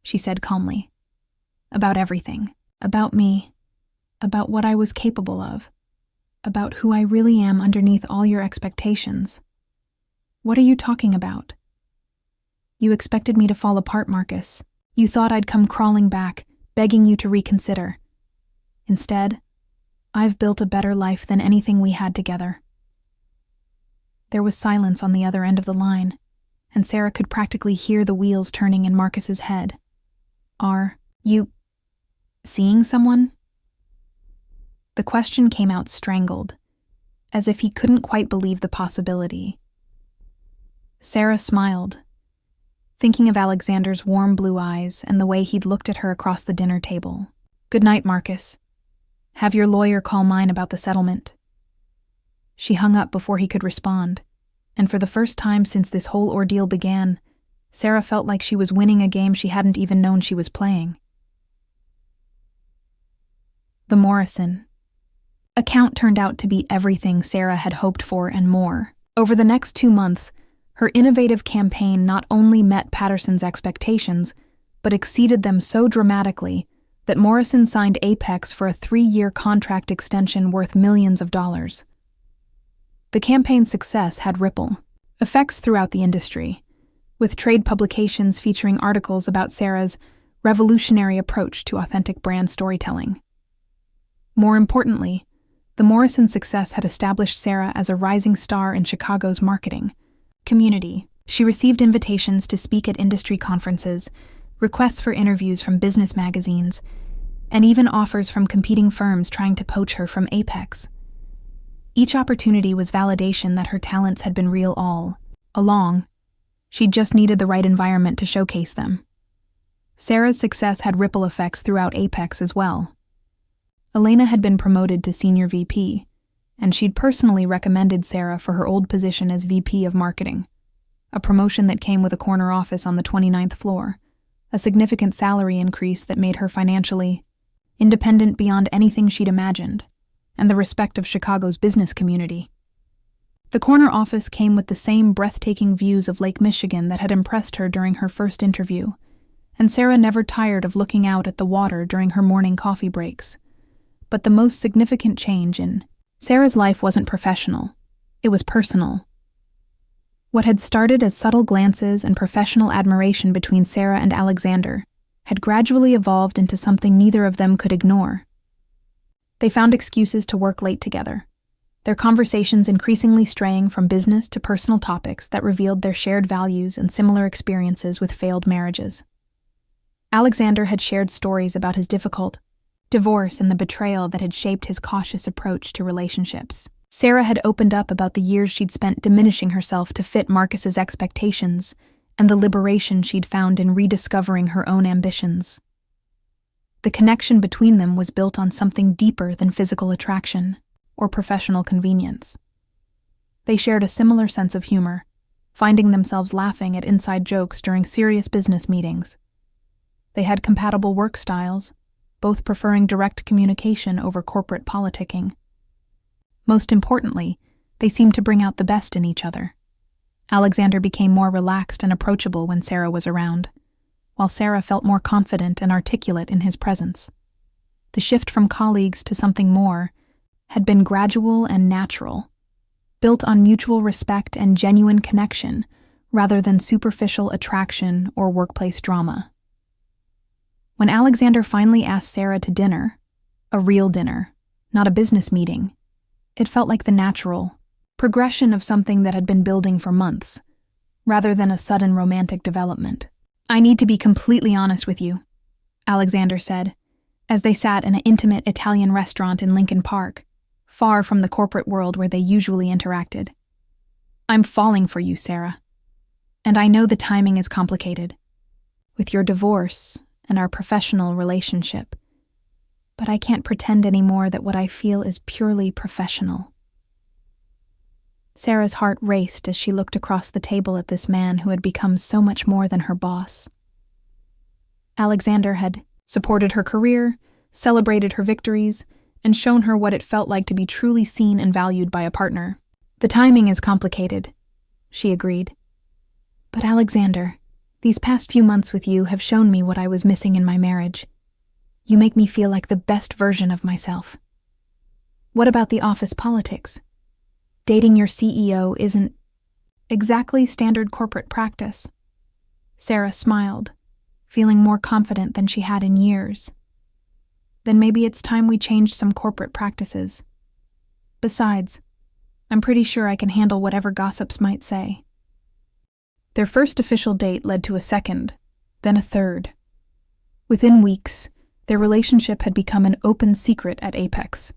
she said calmly. "About everything. About me. About what I was capable of. About who I really am underneath all your expectations. What are you talking about? You expected me to fall apart, Marcus. You thought I'd come crawling back, begging you to reconsider. Instead, I've built a better life than anything we had together." There was silence on the other end of the line, and Sarah could practically hear the wheels turning in Marcus's head. "Are you seeing someone?" The question came out strangled, as if he couldn't quite believe the possibility. Sarah smiled, thinking of Alexander's warm blue eyes and the way he'd looked at her across the dinner table. "Good night, Marcus. Have your lawyer call mine about the settlement." She hung up before he could respond, and for the first time since this whole ordeal began, Sarah felt like she was winning a game she hadn't even known she was playing. The Morrison account turned out to be everything Sarah had hoped for and more. Over the next 2 months, her innovative campaign not only met Patterson's expectations, but exceeded them so dramatically that Morrison signed Apex for a 3-year contract extension worth millions of dollars. The campaign's success had ripple effects throughout the industry, with trade publications featuring articles about Sarah's revolutionary approach to authentic brand storytelling. More importantly, the Morrison success had established Sarah as a rising star in Chicago's marketing community. She received invitations to speak at industry conferences, requests for interviews from business magazines, and even offers from competing firms trying to poach her from Apex. Each opportunity was validation that her talents had been real all along. She just needed the right environment to showcase them. Sarah's success had ripple effects throughout Apex as well. Elena had been promoted to senior VP, and she'd personally recommended Sarah for her old position as VP of Marketing, a promotion that came with a corner office on the 29th floor, a significant salary increase that made her financially independent beyond anything she'd imagined, and the respect of Chicago's business community. The corner office came with the same breathtaking views of Lake Michigan that had impressed her during her first interview, and Sarah never tired of looking out at the water during her morning coffee breaks. But the most significant change in Sarah's life wasn't professional, it was personal. What had started as subtle glances and professional admiration between Sarah and Alexander had gradually evolved into something neither of them could ignore. They found excuses to work late together, their conversations increasingly straying from business to personal topics that revealed their shared values and similar experiences with failed marriages. Alexander had shared stories about his difficult divorce and the betrayal that had shaped his cautious approach to relationships. Sarah had opened up about the years she'd spent diminishing herself to fit Marcus's expectations and the liberation she'd found in rediscovering her own ambitions. The connection between them was built on something deeper than physical attraction or professional convenience. They shared a similar sense of humor, finding themselves laughing at inside jokes during serious business meetings. They had compatible work styles, both preferring direct communication over corporate politicking. Most importantly, they seemed to bring out the best in each other. Alexander became more relaxed and approachable when Sarah was around, while Sarah felt more confident and articulate in his presence. The shift from colleagues to something more had been gradual and natural, built on mutual respect and genuine connection rather than superficial attraction or workplace drama. When Alexander finally asked Sarah to dinner, a real dinner, not a business meeting, it felt like the natural progression of something that had been building for months, rather than a sudden romantic development. "I need to be completely honest with you," Alexander said, as they sat in an intimate Italian restaurant in Lincoln Park, far from the corporate world where they usually interacted. "I'm falling for you, Sarah. And I know the timing is complicated, with your divorce and our professional relationship. But I can't pretend anymore that what I feel is purely professional." Sarah's heart raced as she looked across the table at this man who had become so much more than her boss. Alexander had supported her career, celebrated her victories, and shown her what it felt like to be truly seen and valued by a partner. "The timing is complicated," she agreed. "But Alexander, these past few months with you have shown me what I was missing in my marriage. You make me feel like the best version of myself. What about the office politics? Dating your CEO isn't exactly standard corporate practice." Sarah smiled, feeling more confident than she had in years. "Then maybe it's time we changed some corporate practices. Besides, I'm pretty sure I can handle whatever gossips might say." Their first official date led to a second, then a third. Within weeks, their relationship had become an open secret at Apex,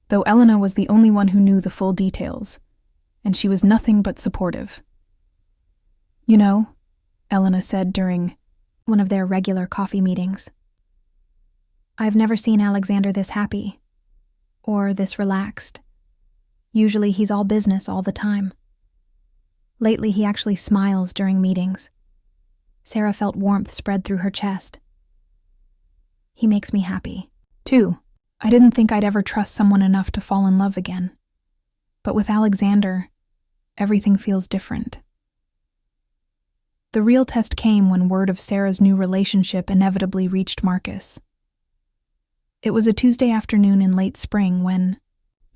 though Elena was the only one who knew the full details, and she was nothing but supportive. "You know," Elena said during one of their regular coffee meetings, "I've never seen Alexander this happy, or this relaxed. Usually he's all business all the time. Lately he actually smiles during meetings." Sarah felt warmth spread through her chest. "He makes me happy, too. I didn't think I'd ever trust someone enough to fall in love again. But with Alexander, everything feels different." The real test came when word of Sarah's new relationship inevitably reached Marcus. It was a Tuesday afternoon in late spring when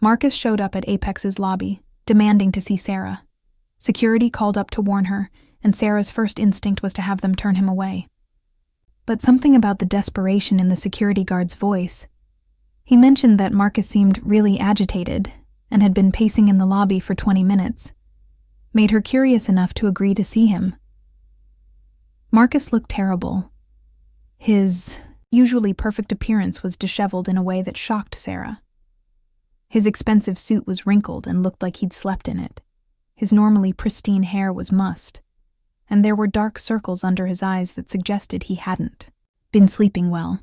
Marcus showed up at Apex's lobby, demanding to see Sarah. Security called up to warn her, and Sarah's first instinct was to have them turn him away. But something about the desperation in the security guard's voice — he mentioned that Marcus seemed really agitated and had been pacing in the lobby for 20 minutes — made her curious enough to agree to see him. Marcus looked terrible. His usually perfect appearance was disheveled in a way that shocked Sarah. His expensive suit was wrinkled and looked like he'd slept in it. His normally pristine hair was mussed, and there were dark circles under his eyes that suggested he hadn't been sleeping well.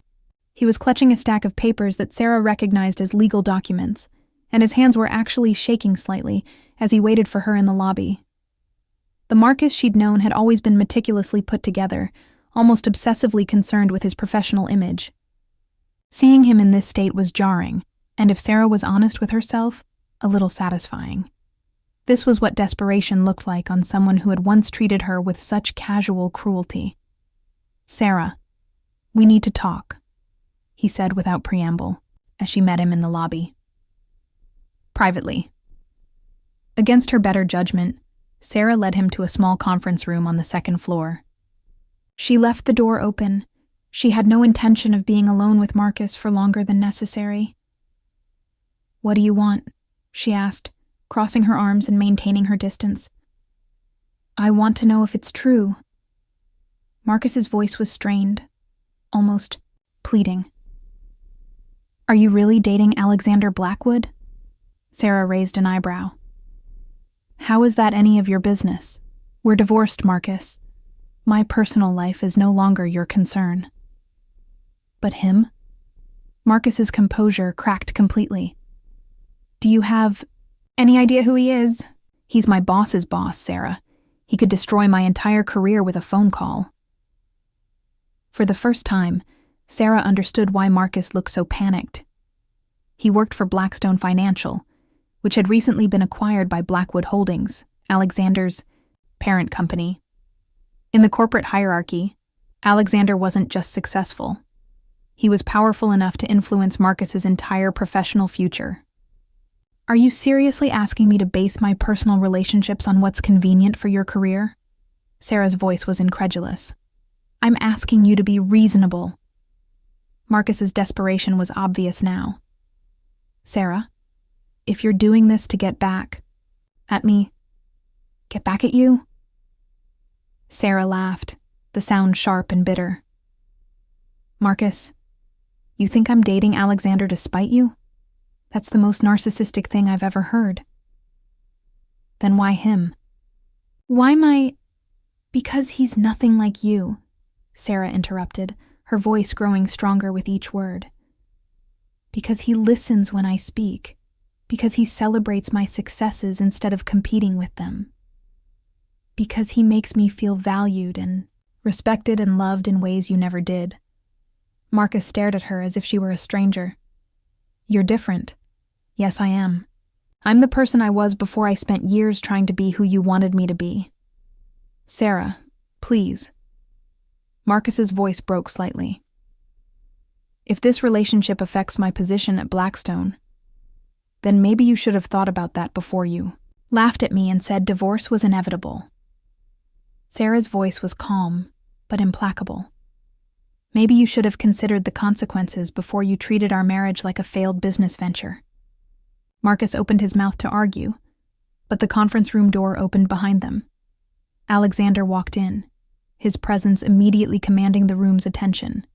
He was clutching a stack of papers that Sarah recognized as legal documents, and his hands were actually shaking slightly as he waited for her in the lobby. The Marcus she'd known had always been meticulously put together, almost obsessively concerned with his professional image. Seeing him in this state was jarring, and if Sarah was honest with herself, a little satisfying. This was what desperation looked like on someone who had once treated her with such casual cruelty. "Sarah, we need to talk," he said without preamble, as she met him in the lobby. Privately. Against her better judgment, Sarah led him to a small conference room on the second floor. She left the door open. She had no intention of being alone with Marcus for longer than necessary. "What do you want?" she asked, crossing her arms and maintaining her distance. "I want to know if it's true." Marcus's voice was strained, almost pleading. "Are you really dating Alexander Blackwood?" Sarah raised an eyebrow. "How is that any of your business? We're divorced, Marcus. My personal life is no longer your concern." "But him?" Marcus's composure cracked completely. "Do you have any idea who he is?" "He's my boss's boss, Sarah. He could destroy my entire career with a phone call. For the first time, Sarah understood why Marcus looked so panicked. He worked for Blackstone Financial, which had recently been acquired by Blackwood Holdings, Alexander's parent company. In the corporate hierarchy, Alexander wasn't just successful. He was powerful enough to influence Marcus's entire professional future. Are you seriously asking me to base my personal relationships on what's convenient for your career? Sarah's voice was incredulous. I'm asking you to be reasonable. Marcus's desperation was obvious now. Sarah, if you're doing this to get back at me, get back at you? Sarah laughed, the sound sharp and bitter. Marcus, you think I'm dating Alexander to spite you? That's the most narcissistic thing I've ever heard. Then why him? Because he's nothing like you, Sarah interrupted, her voice growing stronger with each word. Because he listens when I speak. Because he celebrates my successes instead of competing with them. Because he makes me feel valued and respected and loved in ways you never did. Marcus stared at her as if she were a stranger. You're different. Yes, I am. I'm the person I was before I spent years trying to be who you wanted me to be. Sarah, please. Marcus's voice broke slightly. If this relationship affects my position at Blackstone, then maybe you should have thought about that before you laughed at me and said divorce was inevitable. Sarah's voice was calm, but implacable. Maybe you should have considered the consequences before you treated our marriage like a failed business venture. Marcus opened his mouth to argue, but the conference room door opened behind them. Alexander walked in, his presence immediately commanding the room's attention.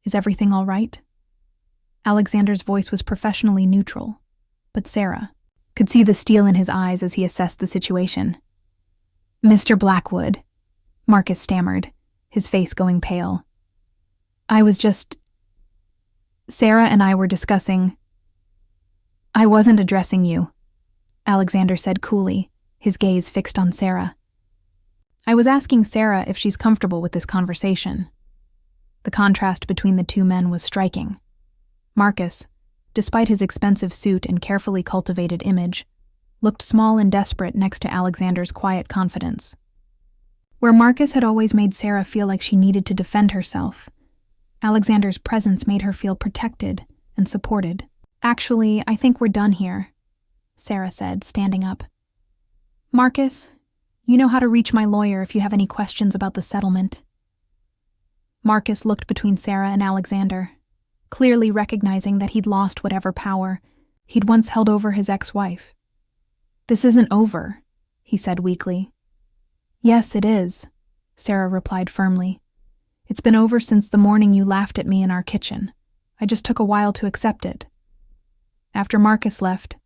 Is everything all right? Alexander's voice was professionally neutral, but Sarah could see the steel in his eyes as he assessed the situation. Mr. Blackwood, Marcus stammered, his face going pale. Sarah and I were discussing. I wasn't addressing you, Alexander said coolly, his gaze fixed on Sarah. I was asking Sarah if she's comfortable with this conversation. The contrast between the two men was striking. Marcus, despite his expensive suit and carefully cultivated image, looked small and desperate next to Alexander's quiet confidence. Where Marcus had always made Sarah feel like she needed to defend herself, Alexander's presence made her feel protected and supported. Actually, I think we're done here, Sarah said, standing up. Marcus, you know how to reach my lawyer if you have any questions about the settlement. Marcus looked between Sarah and Alexander, clearly recognizing that he'd lost whatever power he'd once held over his ex-wife. This isn't over, he said weakly. Yes, it is, Sarah replied firmly. It's been over since the morning you laughed at me in our kitchen. I just took a while to accept it. After Marcus left,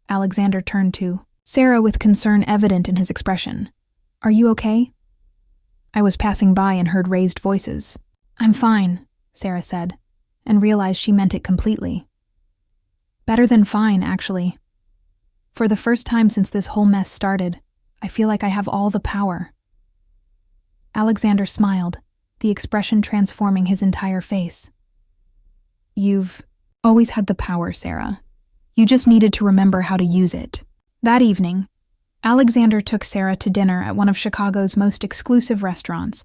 Alexander turned to Sarah with concern evident in his expression. Are you okay? I was passing by and heard raised voices. I'm fine, Sarah said, and realized she meant it completely. Better than fine, actually. For the first time since this whole mess started, I feel like I have all the power. Alexander smiled, the expression transforming his entire face. You've always had the power, Sarah. You just needed to remember how to use it. That evening, Alexander took Sarah to dinner at one of Chicago's most exclusive restaurants,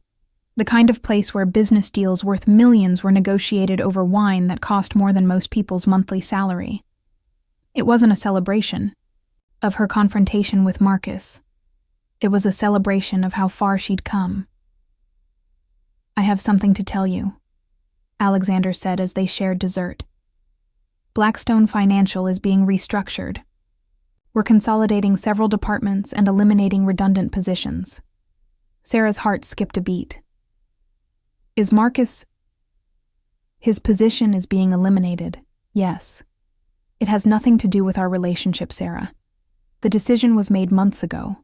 the kind of place where business deals worth millions were negotiated over wine that cost more than most people's monthly salary. It wasn't a celebration of her confrontation with Marcus. It was a celebration of how far she'd come. I have something to tell you, Alexander said as they shared dessert. Blackstone Financial is being restructured. We're consolidating several departments and eliminating redundant positions. Sarah's heart skipped a beat. Is Marcus? His position is being eliminated, yes. It has nothing to do with our relationship, Sarah. The decision was made months ago,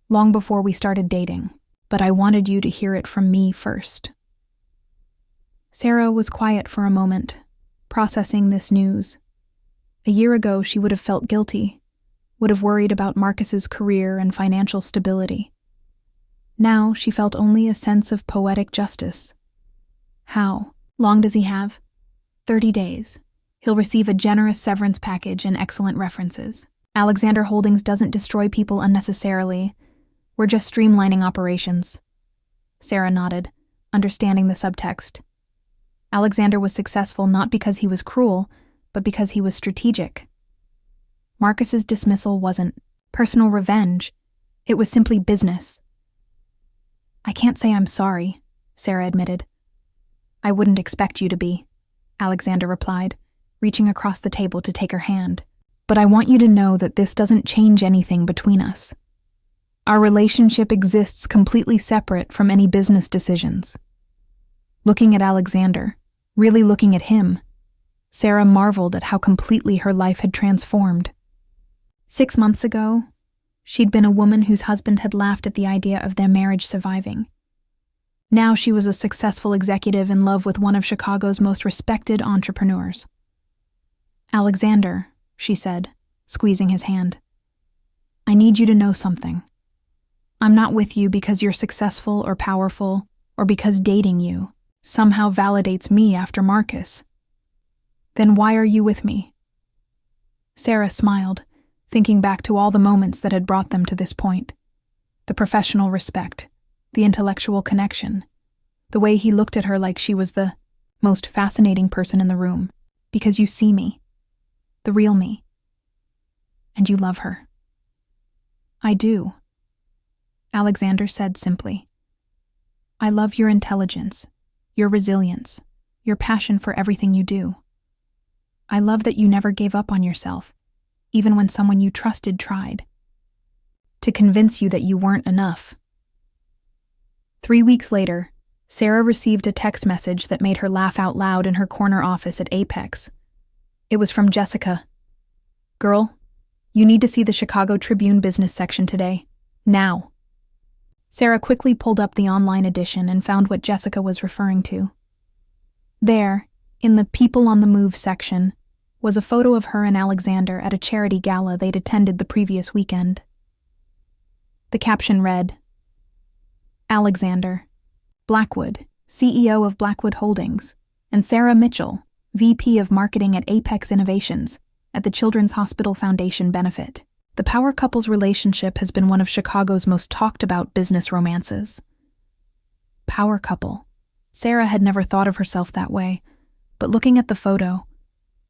long before we started dating, but I wanted you to hear it from me first. Sarah was quiet for a moment, processing this news. A year ago, she would have felt guilty, would have worried about Marcus's career and financial stability. Now she felt only a sense of poetic justice. How long does he have? 30 days. He'll receive a generous severance package and excellent references. Alexander Holdings doesn't destroy people unnecessarily. We're just streamlining operations. Sarah nodded, understanding the subtext. Alexander was successful not because he was cruel, but because he was strategic. Marcus's dismissal wasn't personal revenge. It was simply business. I can't say I'm sorry, Sarah admitted. I wouldn't expect you to be, Alexander replied, reaching across the table to take her hand. But I want you to know that this doesn't change anything between us. Our relationship exists completely separate from any business decisions. Looking at Alexander, really looking at him, Sarah marveled at how completely her life had transformed. 6 months ago, she'd been a woman whose husband had laughed at the idea of their marriage surviving. Now she was a successful executive in love with one of Chicago's most respected entrepreneurs. Alexander, she said, squeezing his hand, I need you to know something. I'm not with you because you're successful or powerful, or because dating you somehow validates me after Marcus. Then why are you with me? Sarah smiled, thinking back to all the moments that had brought them to this point. The professional respect, the intellectual connection, the way he looked at her like she was the most fascinating person in the room. Because you see me, the real me. And you love her. I do, Alexander said simply. I love your intelligence, your resilience, your passion for everything you do. I love that you never gave up on yourself, even when someone you trusted tried, to convince you that you weren't enough. 3 weeks later, Sarah received a text message that made her laugh out loud in her corner office at Apex. It was from Jessica. Girl, you need to see the Chicago Tribune business section today. Now. Sarah quickly pulled up the online edition and found what Jessica was referring to. There, in the People on the Move section, was a photo of her and Alexander at a charity gala they'd attended the previous weekend. The caption read, Alexander, Blackwood, CEO of Blackwood Holdings, and Sarah Mitchell, VP of Marketing at Apex Innovations, at the Children's Hospital Foundation benefit. The power couple's relationship has been one of Chicago's most talked about business romances. Power couple. Sarah had never thought of herself that way, but looking at the photo,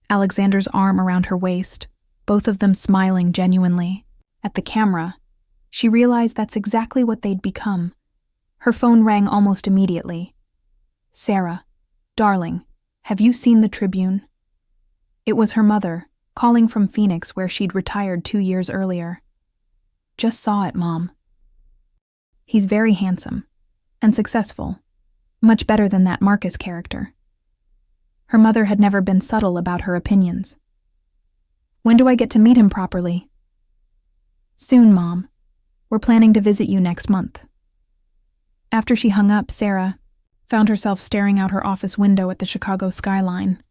Alexander's arm around her waist, both of them smiling genuinely, at the camera, she realized that's exactly what they'd become. Her phone rang almost immediately. Sarah, darling, have you seen the Tribune? It was her mother, calling from Phoenix where she'd retired 2 years earlier. Just saw it, Mom. He's very handsome and successful, much better than that Marcus character. Her mother had never been subtle about her opinions. When do I get to meet him properly? Soon, Mom. We're planning to visit you next month. After she hung up, Sarah found herself staring out her office window at the Chicago skyline.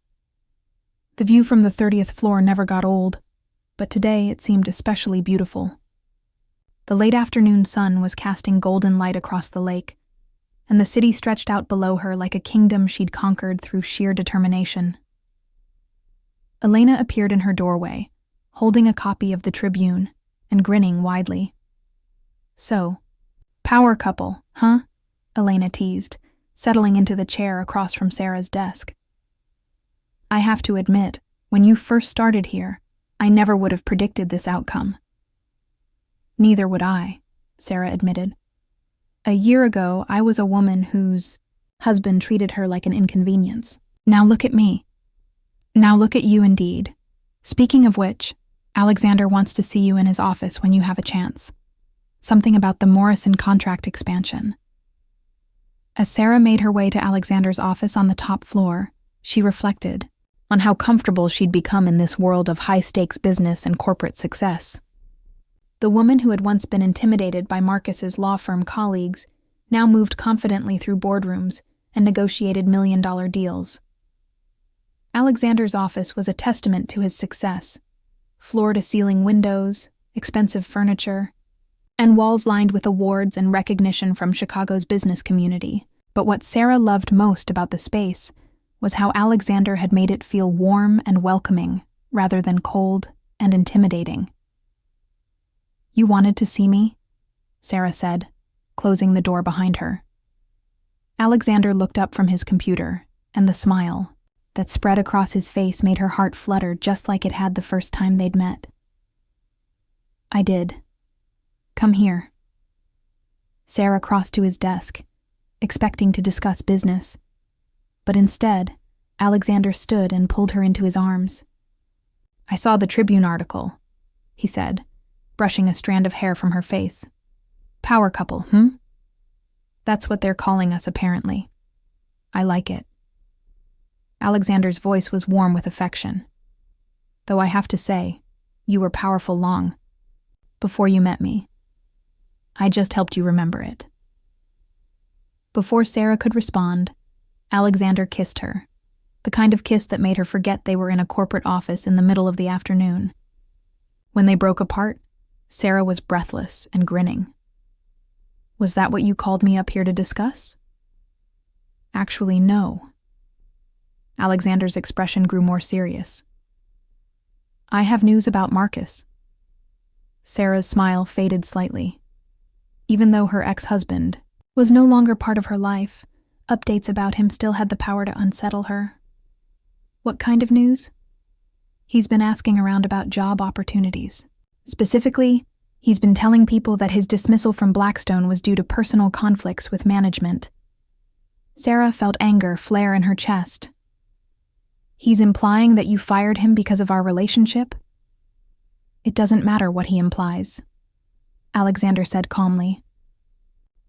The view from the 30th floor never got old, but today it seemed especially beautiful. The late afternoon sun was casting golden light across the lake, and the city stretched out below her like a kingdom she'd conquered through sheer determination. Elena appeared in her doorway, holding a copy of the Tribune and grinning widely. So, power couple, huh? Elena teased, settling into the chair across from Sarah's desk. I have to admit, when you first started here, I never would have predicted this outcome. Neither would I, Sarah admitted. A year ago, I was a woman whose husband treated her like an inconvenience. Now look at me. Now look at you indeed. Speaking of which, Alexander wants to see you in his office when you have a chance. Something about the Morrison contract expansion. As Sarah made her way to Alexander's office on the top floor, she reflected on how comfortable she'd become in this world of high-stakes business and corporate success. The woman who had once been intimidated by Marcus's law firm colleagues now moved confidently through boardrooms and negotiated million-dollar deals. Alexander's office was a testament to his success. Floor-to-ceiling windows, expensive furniture, and walls lined with awards and recognition from Chicago's business community. But what Sarah loved most about the space was how Alexander had made it feel warm and welcoming, rather than cold and intimidating. "You wanted to see me?" Sarah said, closing the door behind her. Alexander looked up from his computer, and the smile that spread across his face made her heart flutter just like it had the first time they'd met. "I did. Come here." Sarah crossed to his desk, expecting to discuss business, but instead, Alexander stood and pulled her into his arms. "I saw the Tribune article," he said, brushing a strand of hair from her face. "Power couple, That's what they're calling us, apparently. I like it." Alexander's voice was warm with affection. "Though I have to say, you were powerful long before you met me. I just helped you remember it." Before Sarah could respond, Alexander kissed her, the kind of kiss that made her forget they were in a corporate office in the middle of the afternoon. When they broke apart, Sarah was breathless and grinning. "Was that what you called me up here to discuss?" "Actually, no." Alexander's expression grew more serious. "I have news about Marcus." Sarah's smile faded slightly. Even though her ex-husband was no longer part of her life, updates about him still had the power to unsettle her. "What kind of news?" "He's been asking around about job opportunities. Specifically, he's been telling people that his dismissal from Blackstone was due to personal conflicts with management." Sarah felt anger flare in her chest. "He's implying that you fired him because of our relationship?" "It doesn't matter what he implies," Alexander said calmly.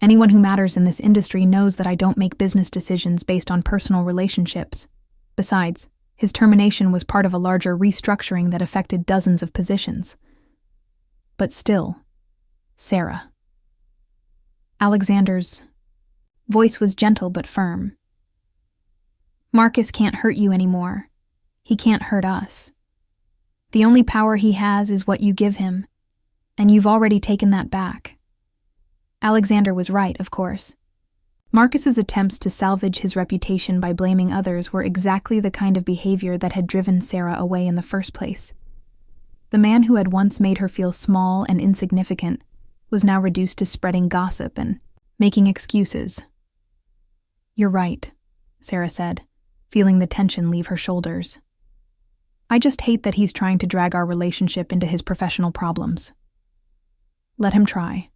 "Anyone who matters in this industry knows that I don't make business decisions based on personal relationships. Besides, his termination was part of a larger restructuring that affected dozens of positions." "But still, Sarah." Alexander's voice was gentle but firm. "Marcus can't hurt you anymore. He can't hurt us. The only power he has is what you give him, and you've already taken that back." Alexander was right, of course. Marcus's attempts to salvage his reputation by blaming others were exactly the kind of behavior that had driven Sarah away in the first place. The man who had once made her feel small and insignificant was now reduced to spreading gossip and making excuses. "You're right," Sarah said, feeling the tension leave her shoulders. "I just hate that he's trying to drag our relationship into his professional problems." "Let him try.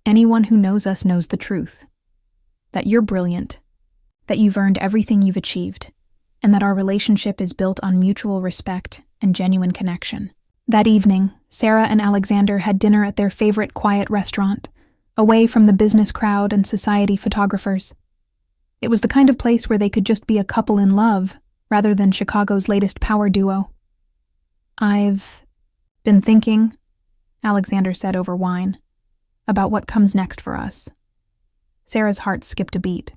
Anyone who knows us knows the truth. That you're brilliant, that you've earned everything you've achieved, and that our relationship is built on mutual respect and genuine connection." That evening, Sarah and Alexander had dinner at their favorite quiet restaurant, away from the business crowd and society photographers. It was the kind of place where they could just be a couple in love, rather than Chicago's latest power duo. "I've been thinking," Alexander said over wine, "about what comes next for us." Sarah's heart skipped a beat.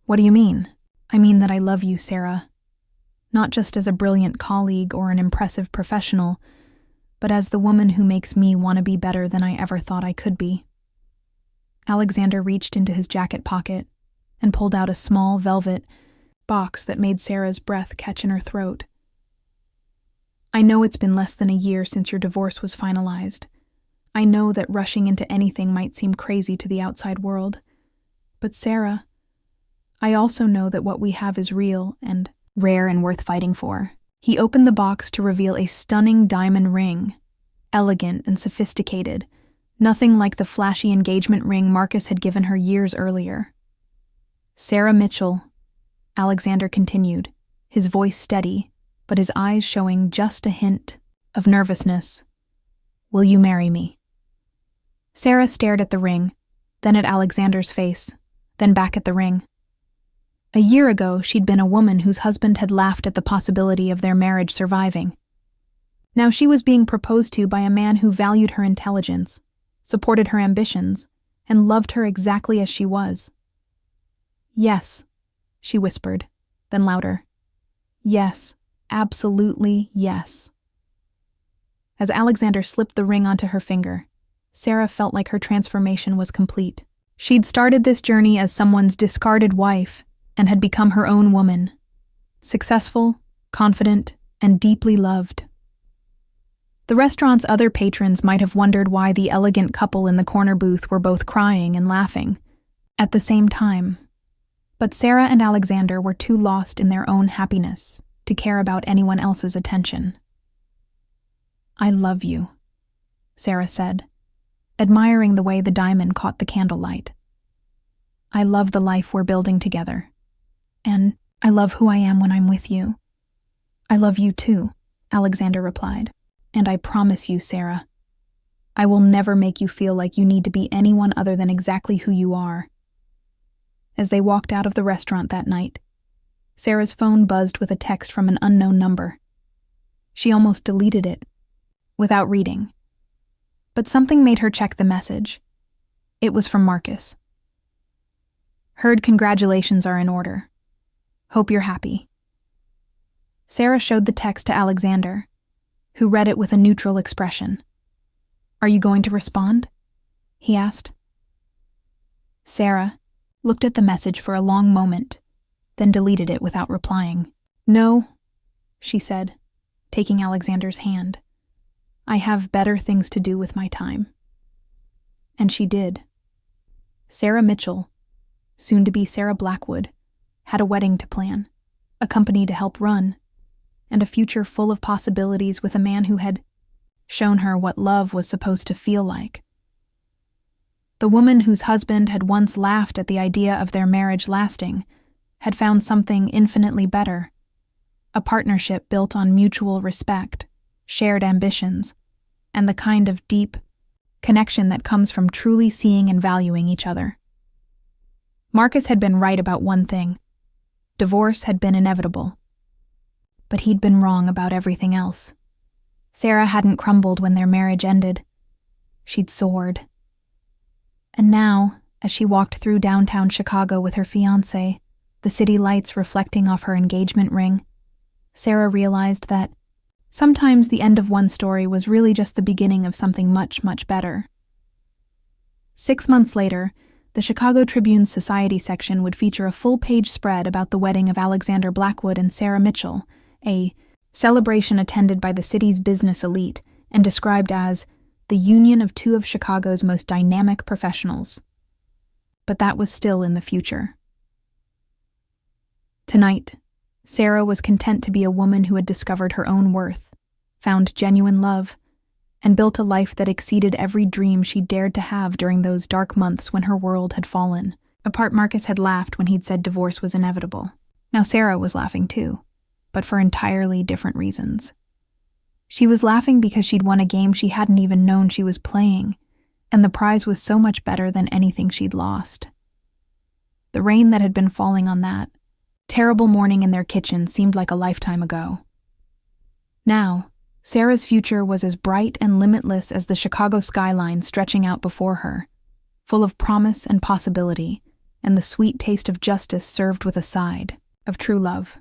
"What do you mean?" "I mean that I love you, Sarah. Not just as a brilliant colleague or an impressive professional, but as the woman who makes me want to be better than I ever thought I could be." Alexander reached into his jacket pocket and pulled out a small velvet box that made Sarah's breath catch in her throat. "I know it's been less than a year since your divorce was finalized. I know that rushing into anything might seem crazy to the outside world. But Sarah, I also know that what we have is real and rare and worth fighting for." He opened the box to reveal a stunning diamond ring, elegant and sophisticated, nothing like the flashy engagement ring Marcus had given her years earlier. "Sarah Mitchell," Alexander continued, his voice steady, but his eyes showing just a hint of nervousness. "Will you marry me?" Sarah stared at the ring, then at Alexander's face, then back at the ring. A year ago, she'd been a woman whose husband had laughed at the possibility of their marriage surviving. Now she was being proposed to by a man who valued her intelligence, supported her ambitions, and loved her exactly as she was. "Yes," she whispered, then louder. "Yes, absolutely yes." As Alexander slipped the ring onto her finger, Sarah felt like her transformation was complete. She'd started this journey as someone's discarded wife and had become her own woman. Successful, confident, and deeply loved. The restaurant's other patrons might have wondered why the elegant couple in the corner booth were both crying and laughing at the same time. But Sarah and Alexander were too lost in their own happiness to care about anyone else's attention. "I love you," Sarah said, admiring the way the diamond caught the candlelight. "I love the life we're building together. And I love who I am when I'm with you." "I love you too," Alexander replied. "And I promise you, Sarah, I will never make you feel like you need to be anyone other than exactly who you are." As they walked out of the restaurant that night, Sarah's phone buzzed with a text from an unknown number. She almost deleted it, without reading. But something made her check the message. It was from Marcus. "Heard congratulations are in order. Hope you're happy." Sarah showed the text to Alexander, who read it with a neutral expression. "Are you going to respond?" he asked. Sarah looked at the message for a long moment, then deleted it without replying. "No," she said, taking Alexander's hand. "I have better things to do with my time." And she did. Sarah Mitchell, soon to be Sarah Blackwood, had a wedding to plan, a company to help run, and a future full of possibilities with a man who had shown her what love was supposed to feel like. The woman whose husband had once laughed at the idea of their marriage lasting had found something infinitely better, a partnership built on mutual respect, shared ambitions, and the kind of deep connection that comes from truly seeing and valuing each other. Marcus had been right about one thing. Divorce had been inevitable. But he'd been wrong about everything else. Sarah hadn't crumbled when their marriage ended. She'd soared. And now, as she walked through downtown Chicago with her fiancé, the city lights reflecting off her engagement ring, Sarah realized that sometimes the end of one story was really just the beginning of something much, much better. 6 months later, the Chicago Tribune's Society section would feature a full-page spread about the wedding of Alexander Blackwood and Sarah Mitchell, a celebration attended by the city's business elite and described as the union of two of Chicago's most dynamic professionals. But that was still in the future. Tonight, Sarah was content to be a woman who had discovered her own worth, found genuine love, and built a life that exceeded every dream she dared to have during those dark months when her world had fallen. Apart, Marcus had laughed when he'd said divorce was inevitable. Now Sarah was laughing too, but for entirely different reasons. She was laughing because she'd won a game she hadn't even known she was playing, and the prize was so much better than anything she'd lost. The rain that had been falling on that terrible morning in their kitchen seemed like a lifetime ago. Now, Sarah's future was as bright and limitless as the Chicago skyline stretching out before her, full of promise and possibility, and the sweet taste of justice served with a side of true love.